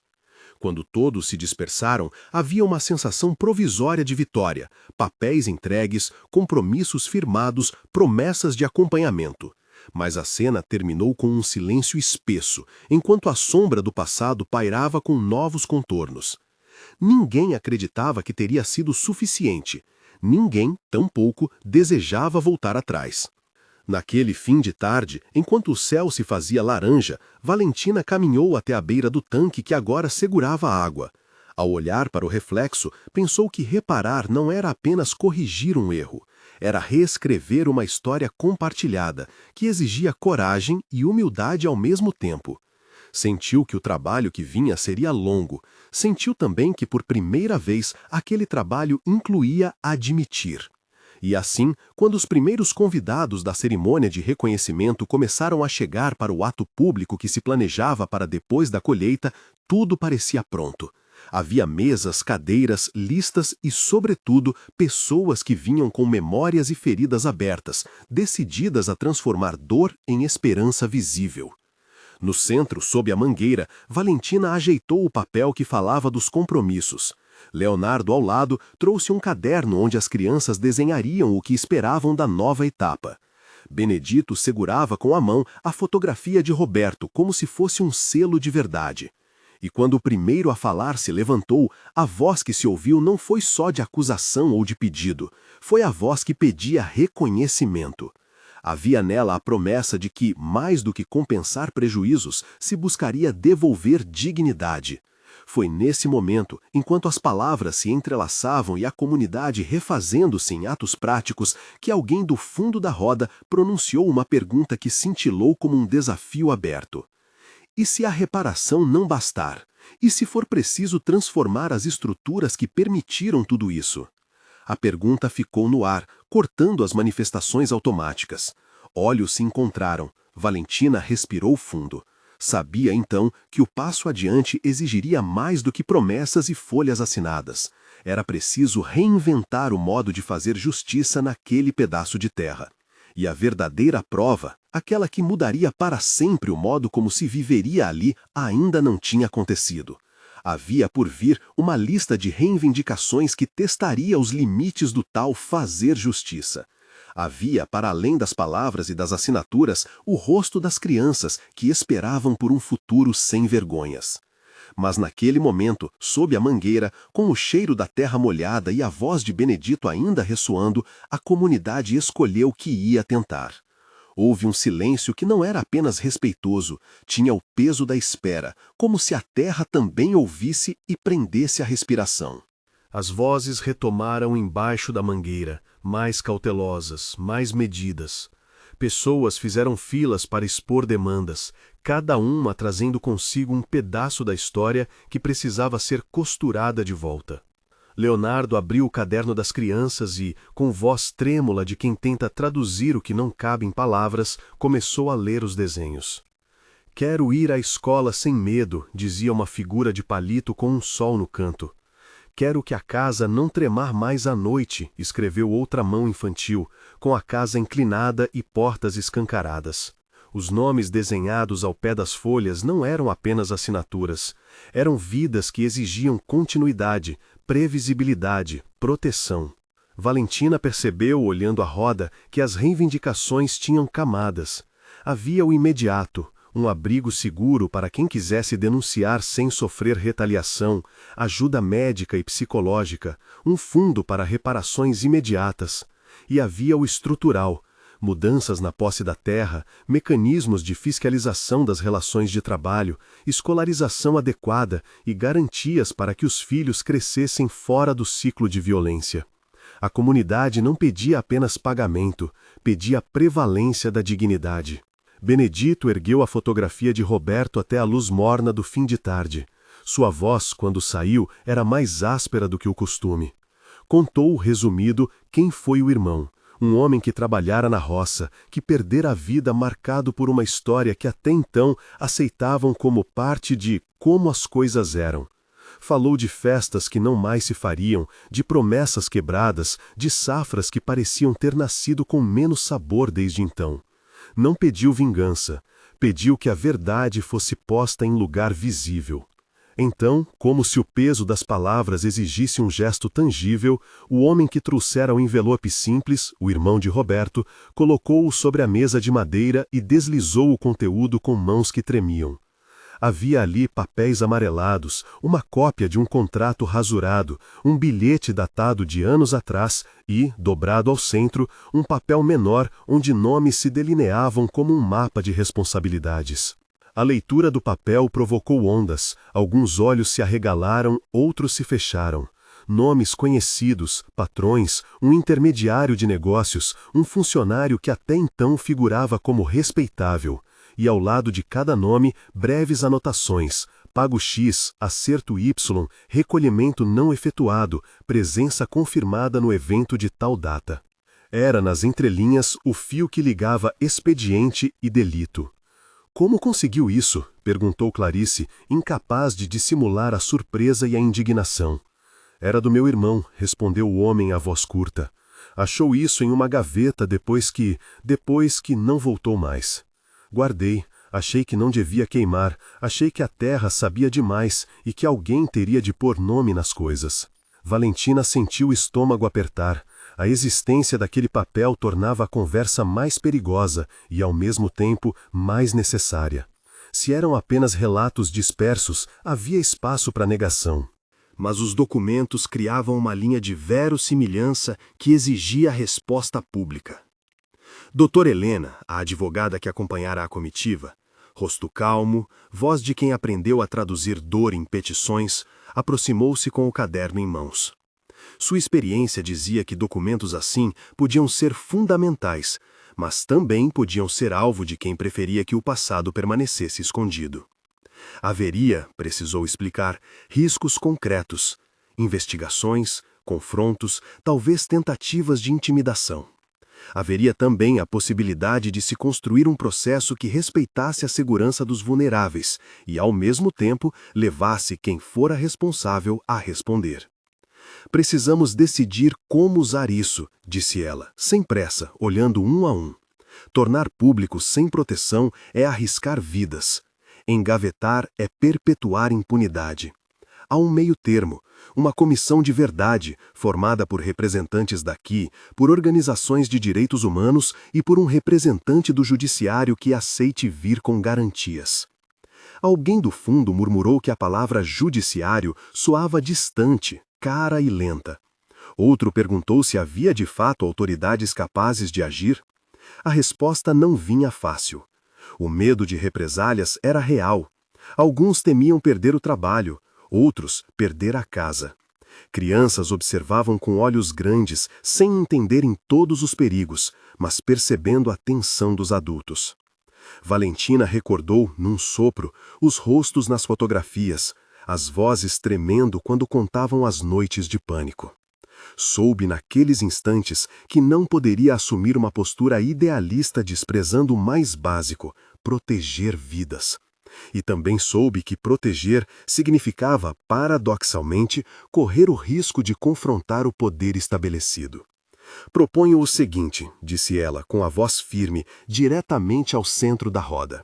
S1: Quando todos se dispersaram, havia uma sensação provisória de vitória, papéis entregues, compromissos firmados, promessas de acompanhamento. Mas a cena terminou com um silêncio espesso, enquanto a sombra do passado pairava com novos contornos. Ninguém acreditava que teria sido suficiente. Ninguém, tampouco, desejava voltar atrás. Naquele fim de tarde, enquanto o céu se fazia laranja, Valentina caminhou até a beira do tanque que agora segurava a água. Ao olhar para o reflexo, pensou que reparar não era apenas corrigir um erro, era reescrever uma história compartilhada, que exigia coragem e humildade ao mesmo tempo. Sentiu que o trabalho que vinha seria longo. Sentiu também que, por primeira vez, aquele trabalho incluía admitir. E assim, quando os primeiros convidados da cerimônia de reconhecimento começaram a chegar para o ato público que se planejava para depois da colheita, tudo parecia pronto. Havia mesas, cadeiras, listas e, sobretudo, pessoas que vinham com memórias e feridas abertas, decididas a transformar dor em esperança visível. No centro, sob a mangueira, Valentina ajeitou o papel que falava dos compromissos. Leonardo, ao lado, trouxe um caderno onde as crianças desenhariam o que esperavam da nova etapa. Benedito segurava com a mão a fotografia de Roberto como se fosse um selo de verdade. E quando o primeiro a falar se levantou, a voz que se ouviu não foi só de acusação ou de pedido, foi a voz que pedia reconhecimento. Havia nela a promessa de que, mais do que compensar prejuízos, se buscaria devolver dignidade. Foi nesse momento, enquanto as palavras se entrelaçavam e a comunidade refazendo-se em atos práticos, que alguém do fundo da roda pronunciou uma pergunta que cintilou como um desafio aberto. E se a reparação não bastar? E se for preciso transformar as estruturas que permitiram tudo isso? A pergunta ficou no ar, cortando as manifestações automáticas. Olhos se encontraram. Valentina respirou fundo. Sabia, então, que o passo adiante exigiria mais do que promessas e folhas assinadas. Era preciso reinventar o modo de fazer justiça naquele pedaço de terra. E a verdadeira prova, aquela que mudaria para sempre o modo como se viveria ali, ainda não tinha acontecido. Havia por vir uma lista de reivindicações que testaria os limites do tal fazer justiça. Havia, para além das palavras e das assinaturas, o rosto das crianças que esperavam por um futuro sem vergonhas. Mas naquele momento, sob a mangueira, com o cheiro da terra molhada e a voz de Benedito ainda ressoando, a comunidade escolheu que ia tentar. Houve um silêncio que não era apenas respeitoso, tinha o peso da espera, como se a terra também ouvisse e prendesse a respiração. As vozes retomaram embaixo da mangueira, mais cautelosas, mais medidas. Pessoas fizeram filas para expor demandas, cada uma trazendo consigo um pedaço da história que precisava ser costurada de volta. Leonardo abriu o caderno das crianças e, com voz trêmula de quem tenta traduzir o que não cabe em palavras, começou a ler os desenhos. «Quero ir à escola sem medo», dizia uma figura de palito com um sol no canto. «Quero que a casa não tremar mais à noite», escreveu outra mão infantil, com a casa inclinada e portas escancaradas.
S2: Os nomes desenhados ao pé das folhas não eram apenas assinaturas. Eram vidas que exigiam continuidade, previsibilidade, proteção. Valentina percebeu, olhando a roda, que as reivindicações tinham camadas. Havia o imediato, um abrigo seguro para quem quisesse denunciar sem sofrer retaliação, ajuda médica e psicológica, um fundo para reparações imediatas. E havia o estrutural, mudanças na posse da terra, mecanismos de fiscalização das relações de trabalho, escolarização adequada e garantias para que os filhos crescessem fora do ciclo de violência. A comunidade não pedia apenas pagamento, pedia a prevalência da dignidade. Benedito ergueu a fotografia de Roberto até a luz morna do fim de tarde. Sua voz, quando saiu, era mais áspera do que o costume. Contou, resumido, quem foi o irmão. Um homem que trabalhara na roça, que perdera a vida marcado por uma história que até então aceitavam como parte de como as coisas eram. Falou de festas que não mais se fariam, de promessas quebradas, de safras que pareciam ter nascido com menos sabor desde então. Não pediu vingança, pediu que a verdade fosse posta em lugar visível. Então, como se o peso das palavras exigisse um gesto tangível, o homem que trouxera o envelope simples, o irmão de Roberto, colocou-o sobre a mesa de madeira e deslizou o conteúdo com mãos que tremiam. Havia ali papéis amarelados, uma cópia de um contrato rasurado, um bilhete datado de anos atrás e, dobrado ao centro, um papel menor onde nomes se delineavam como um mapa de responsabilidades. A leitura do papel provocou ondas, alguns olhos se arregalaram, outros se fecharam. Nomes conhecidos, patrões, um intermediário de negócios, um funcionário que até então figurava como respeitável. E ao lado de cada nome, breves anotações, pago X, acerto Y, recolhimento não efetuado, presença confirmada no evento de tal data. Era, nas entrelinhas, o fio que ligava expediente e delito. Como conseguiu isso? Perguntou Clarice, incapaz de dissimular a surpresa e a indignação. Era do meu irmão, respondeu o homem à voz curta. Achou isso em uma gaveta depois que não voltou mais. Guardei, achei que não devia queimar, achei que a terra sabia demais e que alguém teria de pôr nome nas coisas. Valentina sentiu o estômago apertar. A existência daquele papel tornava a conversa mais perigosa e, ao mesmo tempo, mais necessária. Se eram apenas relatos dispersos, havia espaço para negação.
S1: Mas os documentos criavam uma linha de verossimilhança que exigia resposta pública. Doutora Helena, a advogada que acompanhara a comitiva, rosto calmo, voz de quem aprendeu a traduzir dor em petições, aproximou-se com o caderno em mãos. Sua experiência dizia que documentos assim podiam ser fundamentais, mas também podiam ser alvo de quem preferia que o passado permanecesse escondido. Haveria, precisou explicar, riscos concretos, investigações, confrontos, talvez tentativas de intimidação. Haveria também a possibilidade de se construir um processo que respeitasse a segurança dos vulneráveis e, ao mesmo tempo, levasse quem fora responsável a responder. Precisamos decidir como usar isso, disse ela, sem pressa, olhando um a um. Tornar público sem proteção é arriscar vidas. Engavetar é perpetuar impunidade. Há um meio termo, uma comissão de verdade, formada por representantes daqui, por organizações de direitos humanos e por um representante do judiciário que aceite vir com garantias. Alguém do fundo murmurou que a palavra judiciário soava distante, cara e lenta. Outro perguntou se havia de fato autoridades capazes de agir. A resposta não vinha fácil. O medo de represálias era real. Alguns temiam perder o trabalho, outros perder a casa. Crianças observavam com olhos grandes, sem entenderem todos os perigos, mas percebendo a tensão dos adultos. Valentina recordou, num sopro, os rostos nas fotografias, as vozes tremendo quando contavam as noites de pânico. Soube naqueles instantes que não poderia assumir uma postura idealista desprezando o mais básico, proteger vidas. E também soube que proteger significava, paradoxalmente, correr o risco de confrontar o poder estabelecido.
S2: Proponho o seguinte, disse ela, com a voz firme, diretamente ao centro da roda.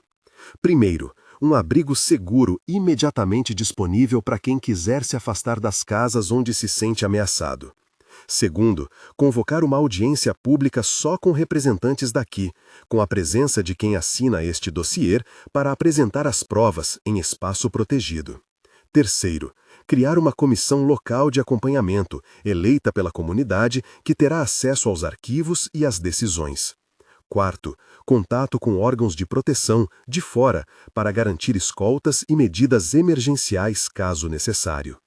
S2: Primeiro, um abrigo seguro imediatamente disponível para quem quiser se afastar das casas onde se sente ameaçado. Segundo, convocar uma audiência pública só com representantes daqui, com a presença de quem assina este dossiê para apresentar as provas em espaço protegido. Terceiro, criar uma comissão local de acompanhamento, eleita pela comunidade, que terá acesso aos arquivos e às decisões. Quarto, contato com órgãos de proteção, de fora, para garantir escoltas e medidas emergenciais caso necessário.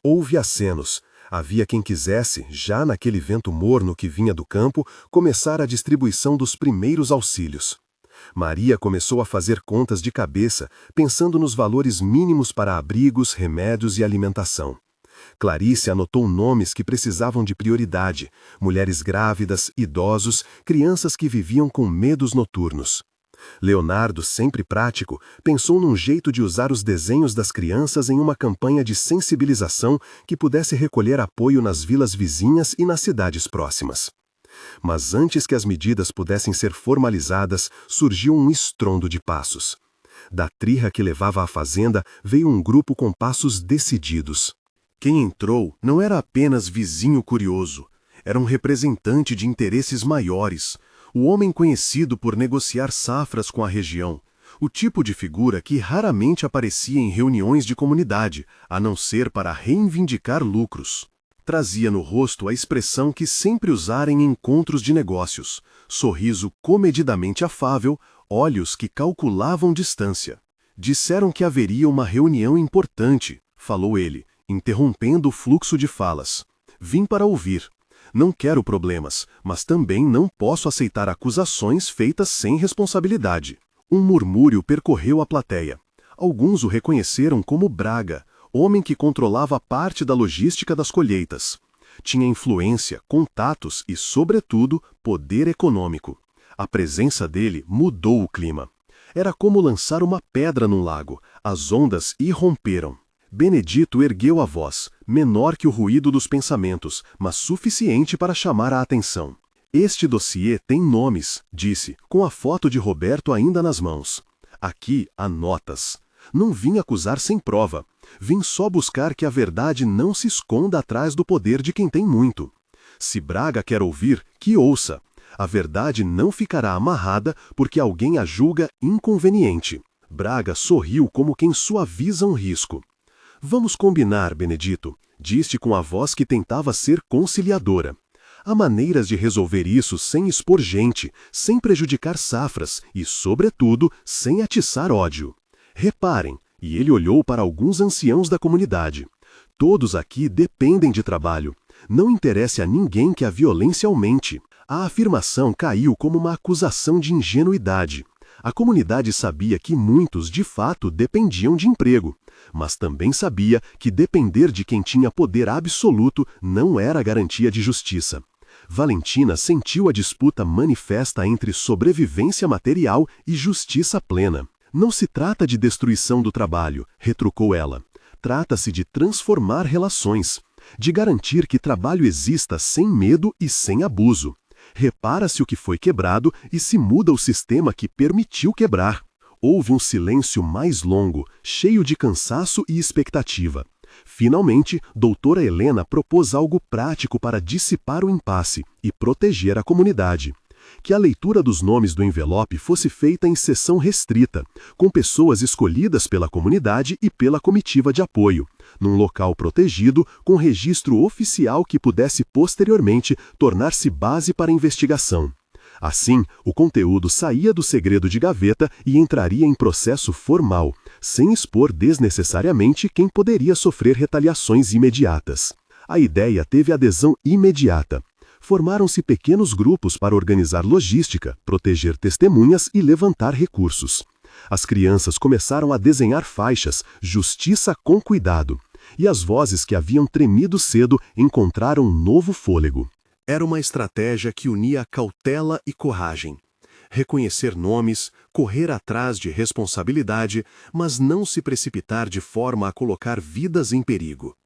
S2: Houve acenos. Havia quem quisesse, já naquele vento morno que vinha do campo, começar a distribuição dos primeiros auxílios. Maria começou a fazer contas de cabeça, pensando nos valores mínimos para abrigos, remédios e alimentação. Clarice anotou nomes que precisavam de prioridade: mulheres grávidas, idosos, crianças que viviam com medos noturnos. Leonardo, sempre prático, pensou num jeito de usar os desenhos das crianças em uma campanha de sensibilização que pudesse recolher apoio nas vilas vizinhas e nas cidades próximas. Mas antes que as medidas pudessem ser formalizadas, surgiu um estrondo de passos. Da trirra que levava à fazenda veio um grupo com passos decididos. Quem entrou não era apenas vizinho curioso, era um representante de interesses maiores, o homem conhecido por negociar safras com a região, o tipo de figura que raramente aparecia em reuniões de comunidade, a não ser para reivindicar lucros. Trazia no rosto a expressão que sempre usara em encontros de negócios, sorriso comedidamente afável, olhos que calculavam distância. Disseram que haveria uma reunião importante, falou ele, interrompendo o fluxo de falas. Vim para ouvir. Não quero problemas, mas também não posso aceitar acusações feitas sem responsabilidade. Um murmúrio percorreu a plateia. Alguns o reconheceram como Braga, homem que controlava parte da logística das colheitas. Tinha influência, contatos e, sobretudo, poder econômico. A presença dele mudou o clima. Era como lançar uma pedra num lago. As ondas irromperam. Benedito ergueu a voz, menor que o ruído dos pensamentos, mas suficiente para chamar a atenção. Este dossiê tem nomes, disse, com a foto de Roberto ainda nas mãos. Aqui há notas. Não vim acusar sem prova. Vim só buscar que a verdade não se esconda atrás do poder de quem tem muito. Se Braga quer ouvir, que ouça. A verdade não ficará amarrada porque alguém a julga inconveniente. Braga sorriu como quem suaviza um risco. Vamos combinar, Benedito, disse com a voz que tentava ser conciliadora. Há maneiras de resolver isso sem expor gente, sem prejudicar safras e, sobretudo, sem atiçar ódio. Reparem, e ele olhou para alguns anciãos da comunidade. Todos aqui dependem de trabalho. Não interessa a ninguém que a violência aumente. A afirmação caiu como uma acusação de ingenuidade. A comunidade sabia que muitos, de fato, dependiam de emprego, mas também sabia que depender de quem tinha poder absoluto não era garantia de justiça. Valentina sentiu a disputa manifesta entre sobrevivência material e justiça plena. Não se trata de destruição do trabalho, retrucou ela. Trata-se de transformar relações, de garantir que trabalho exista sem medo e sem abuso. Repara-se o que foi quebrado e se muda o sistema que permitiu quebrar. Houve um silêncio mais longo, cheio de cansaço e expectativa. Finalmente, doutora Helena propôs algo prático para dissipar o impasse e proteger a comunidade. Que a leitura dos nomes do envelope fosse feita em sessão restrita, com pessoas escolhidas pela comunidade e pela comitiva de apoio, num local protegido com registro oficial que pudesse posteriormente tornar-se base para a investigação. Assim, o conteúdo saía do segredo de gaveta e entraria em processo formal, sem expor desnecessariamente quem poderia sofrer retaliações imediatas. A ideia teve adesão imediata. Formaram-se pequenos grupos para organizar logística, proteger testemunhas e levantar recursos. As crianças começaram a desenhar faixas, justiça com cuidado, e as vozes que haviam tremido cedo encontraram um novo fôlego. Era uma estratégia que unia cautela e coragem. Reconhecer nomes, correr atrás de responsabilidade, mas não se precipitar de forma a colocar vidas em perigo.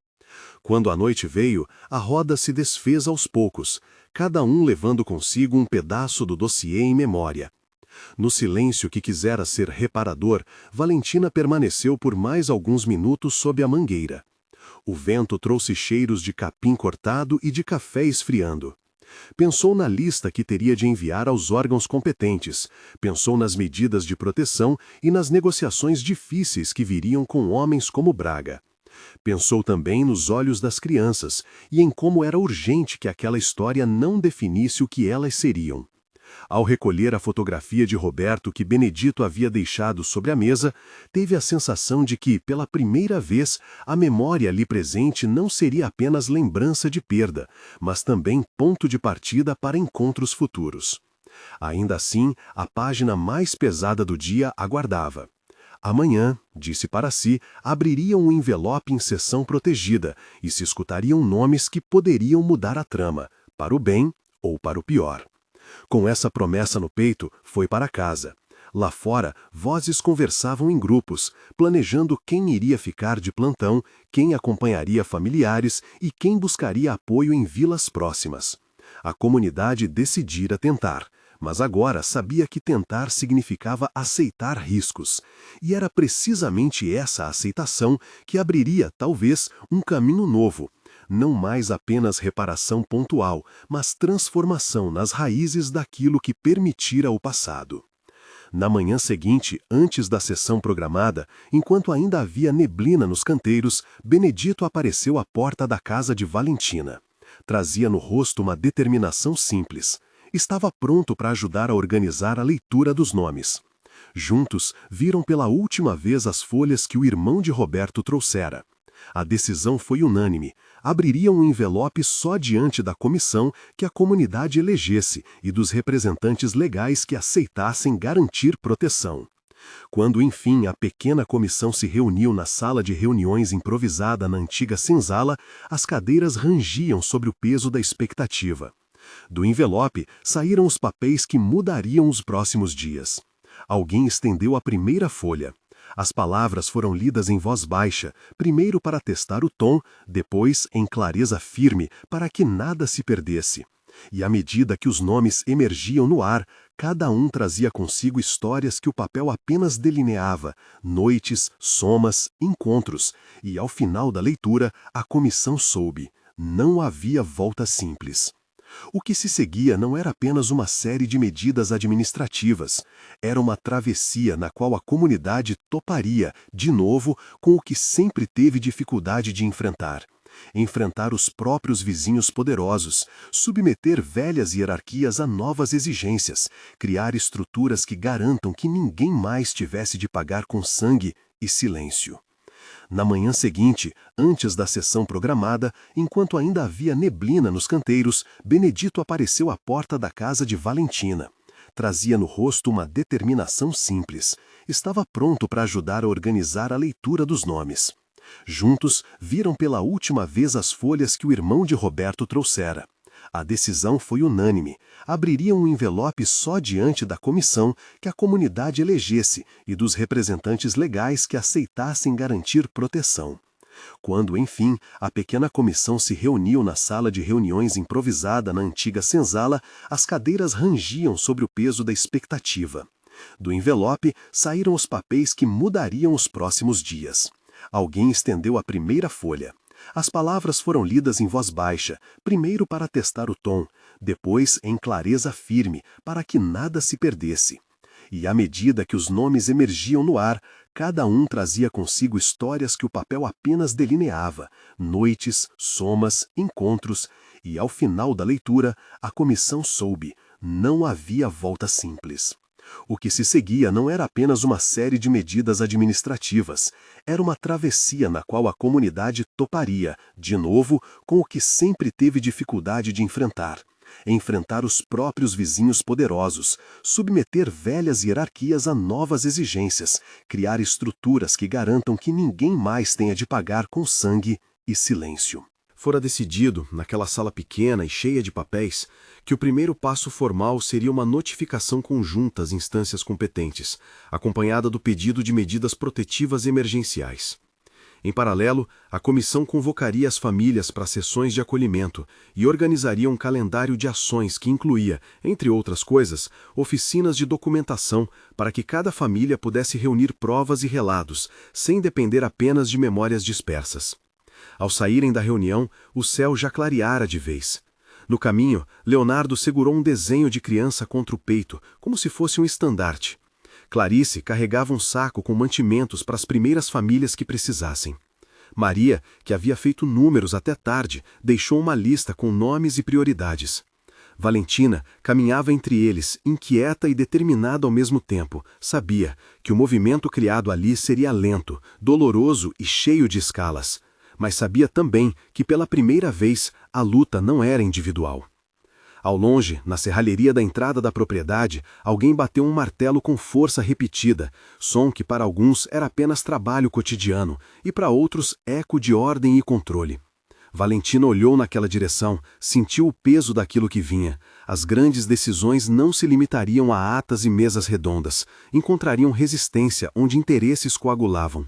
S2: Quando a noite veio, a roda se desfez aos poucos, cada um levando consigo um pedaço do dossiê em memória. No silêncio que quisera ser reparador, Valentina permaneceu por mais alguns minutos sob a mangueira. O vento trouxe cheiros de capim cortado e de café esfriando. Pensou na lista que teria de enviar aos órgãos competentes, pensou nas medidas de proteção e nas negociações difíceis que viriam com homens como Braga. Pensou também nos olhos das crianças e em como era urgente que aquela história não definisse o que elas seriam. Ao recolher a fotografia de Roberto que Benedito havia deixado sobre a mesa, teve a sensação de que, pela primeira vez, a memória ali presente não seria apenas lembrança de perda, mas também ponto de partida para encontros futuros. Ainda assim, a página mais pesada do dia aguardava. Amanhã, disse para si, abririam um envelope em seção protegida e se escutariam nomes que poderiam mudar a trama, para o bem ou para o pior. Com essa promessa no peito, foi para casa. Lá fora, vozes conversavam em grupos, planejando quem iria ficar de plantão, quem acompanharia familiares e quem buscaria apoio em vilas próximas. A comunidade decidira tentar, mas agora sabia que tentar significava aceitar riscos. E era precisamente essa aceitação que abriria, talvez, um caminho novo. Não mais apenas reparação pontual, mas transformação nas raízes daquilo que permitira o passado. Na manhã seguinte, antes da sessão programada, enquanto ainda havia neblina nos canteiros, Benedito apareceu à porta da casa de Valentina. Trazia no rosto uma determinação simples. Estava pronto para ajudar a organizar a leitura dos nomes. Juntos, viram pela última vez as folhas que o irmão de Roberto trouxera. A decisão foi unânime. Abririam um envelope só diante da comissão que a comunidade elegesse e dos representantes legais que aceitassem garantir proteção. Quando, enfim, a pequena comissão se reuniu na sala de reuniões improvisada na antiga senzala, as cadeiras rangiam sobre o peso da expectativa. Do envelope saíram os papéis que mudariam os próximos dias. Alguém estendeu a primeira folha. As palavras foram lidas em voz baixa, primeiro para testar o tom, depois em clareza firme, para que nada se perdesse. E à medida que os nomes emergiam no ar, cada um trazia consigo histórias que o papel apenas delineava, noites, somas, encontros, e ao final da leitura, a comissão soube: não havia volta simples. O que se seguia não era apenas uma série de medidas administrativas, era uma travessia na qual a comunidade toparia, de novo, com o que sempre teve dificuldade de enfrentar. Enfrentar os próprios vizinhos poderosos, submeter velhas hierarquias a novas exigências, criar estruturas que garantam que ninguém mais tivesse de pagar com sangue e silêncio. Na manhã seguinte, antes da sessão programada, enquanto ainda havia neblina nos canteiros, Benedito apareceu à porta da casa de Valentina. Trazia no rosto uma determinação simples. Estava pronto para ajudar a organizar a leitura dos nomes. Juntos, viram pela última vez as folhas que o irmão de Roberto trouxera. A decisão foi unânime. Abririam um envelope só diante da comissão que a comunidade elegesse e dos representantes legais que aceitassem garantir proteção. Quando, enfim, a pequena comissão se reuniu na sala de reuniões improvisada na antiga senzala, as cadeiras rangiam sobre o peso da expectativa. Do envelope saíram os papéis que mudariam os próximos dias. Alguém estendeu a primeira folha. As palavras foram lidas em voz baixa, primeiro para testar o tom, depois em clareza firme, para que nada se perdesse. E à medida que os nomes emergiam no ar, cada um trazia consigo histórias que o papel apenas delineava, noites, somas, encontros, e ao final da leitura, a comissão soube: não havia volta simples. O que se seguia não era apenas uma série de medidas administrativas, era uma travessia na qual a comunidade toparia, de novo, com o que sempre teve dificuldade de enfrentar. Enfrentar os próprios vizinhos poderosos, submeter velhas hierarquias a novas exigências, criar estruturas que garantam que ninguém mais tenha de pagar com sangue e silêncio.
S1: Fora decidido, naquela sala pequena e cheia de papéis, que o primeiro passo formal seria uma notificação conjunta às instâncias competentes, acompanhada do pedido de medidas protetivas emergenciais.
S2: Em paralelo, a comissão convocaria as famílias para sessões de acolhimento e organizaria um calendário de ações que incluía, entre outras coisas, oficinas de documentação para que cada família pudesse reunir provas e relatos, sem depender apenas de memórias dispersas. Ao saírem da reunião, o céu já clareara de vez. No caminho, Leonardo segurou um desenho de criança contra o peito, como se fosse um estandarte. Clarice carregava um saco com mantimentos para as primeiras famílias que precisassem. Maria, que havia feito números até tarde, deixou uma lista com nomes e prioridades. Valentina caminhava entre eles, inquieta e determinada ao mesmo tempo. Sabia que o movimento criado ali seria lento, doloroso e cheio de escalas. Mas sabia também que pela primeira vez a luta não era individual. Ao longe, na serralheria da entrada da propriedade, alguém bateu um martelo com força repetida, som que para alguns era apenas trabalho cotidiano e para outros eco de ordem e controle. Valentina olhou naquela direção, sentiu o peso daquilo que vinha. As grandes decisões não se limitariam a atas e mesas redondas, encontrariam resistência onde interesses coagulavam.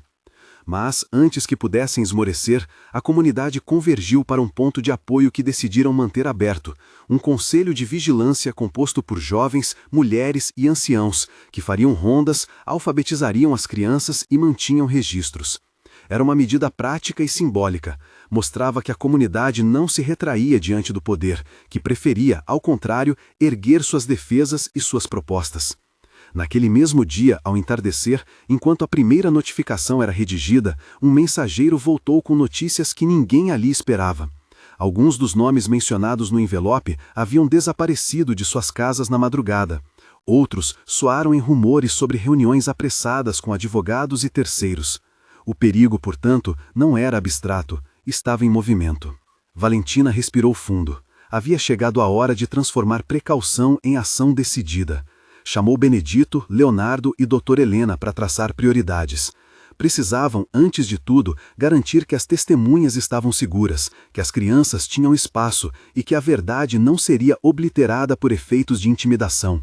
S2: Mas, antes que pudessem esmorecer, a comunidade convergiu para um ponto de apoio que decidiram manter aberto, um conselho de vigilância composto por jovens, mulheres e anciãos, que fariam rondas, alfabetizariam as crianças e mantinham registros. Era uma medida prática e simbólica, mostrava que a comunidade não se retraía diante do poder, que preferia, ao contrário, erguer suas defesas e suas propostas. Naquele mesmo dia, ao entardecer, enquanto a primeira notificação era redigida, um mensageiro voltou com notícias que ninguém ali esperava. Alguns dos nomes mencionados no envelope haviam desaparecido de suas casas na madrugada. Outros soaram em rumores sobre reuniões apressadas com advogados e terceiros. O perigo, portanto, não era abstrato, estava em movimento. Valentina respirou fundo. Havia chegado a hora de transformar precaução em ação decidida. Chamou Benedito, Leonardo e Dr. Helena para traçar prioridades. Precisavam, antes de tudo, garantir que as testemunhas estavam seguras, que as crianças tinham espaço e que a verdade não seria obliterada por efeitos de intimidação.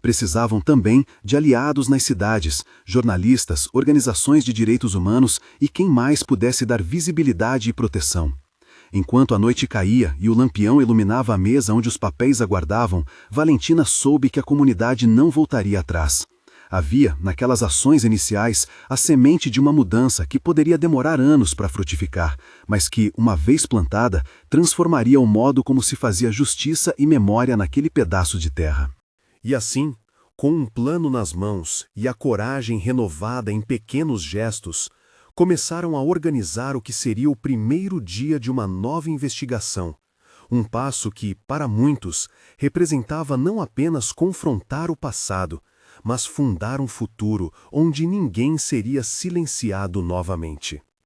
S2: Precisavam também de aliados nas cidades, jornalistas, organizações de direitos humanos e quem mais pudesse dar visibilidade e proteção. Enquanto a noite caía e o lampião iluminava a mesa onde os papéis aguardavam, Valentina soube que a comunidade não voltaria atrás. Havia, naquelas ações iniciais, a semente de uma mudança que poderia demorar anos para frutificar, mas que, uma vez plantada, transformaria o modo como se fazia justiça e memória naquele pedaço de terra.
S1: E assim, com um plano nas mãos e a coragem renovada em pequenos gestos, começaram a organizar o que seria o primeiro dia de uma nova investigação, um passo que, para muitos, representava não apenas confrontar o passado, mas fundar um futuro onde ninguém seria silenciado novamente.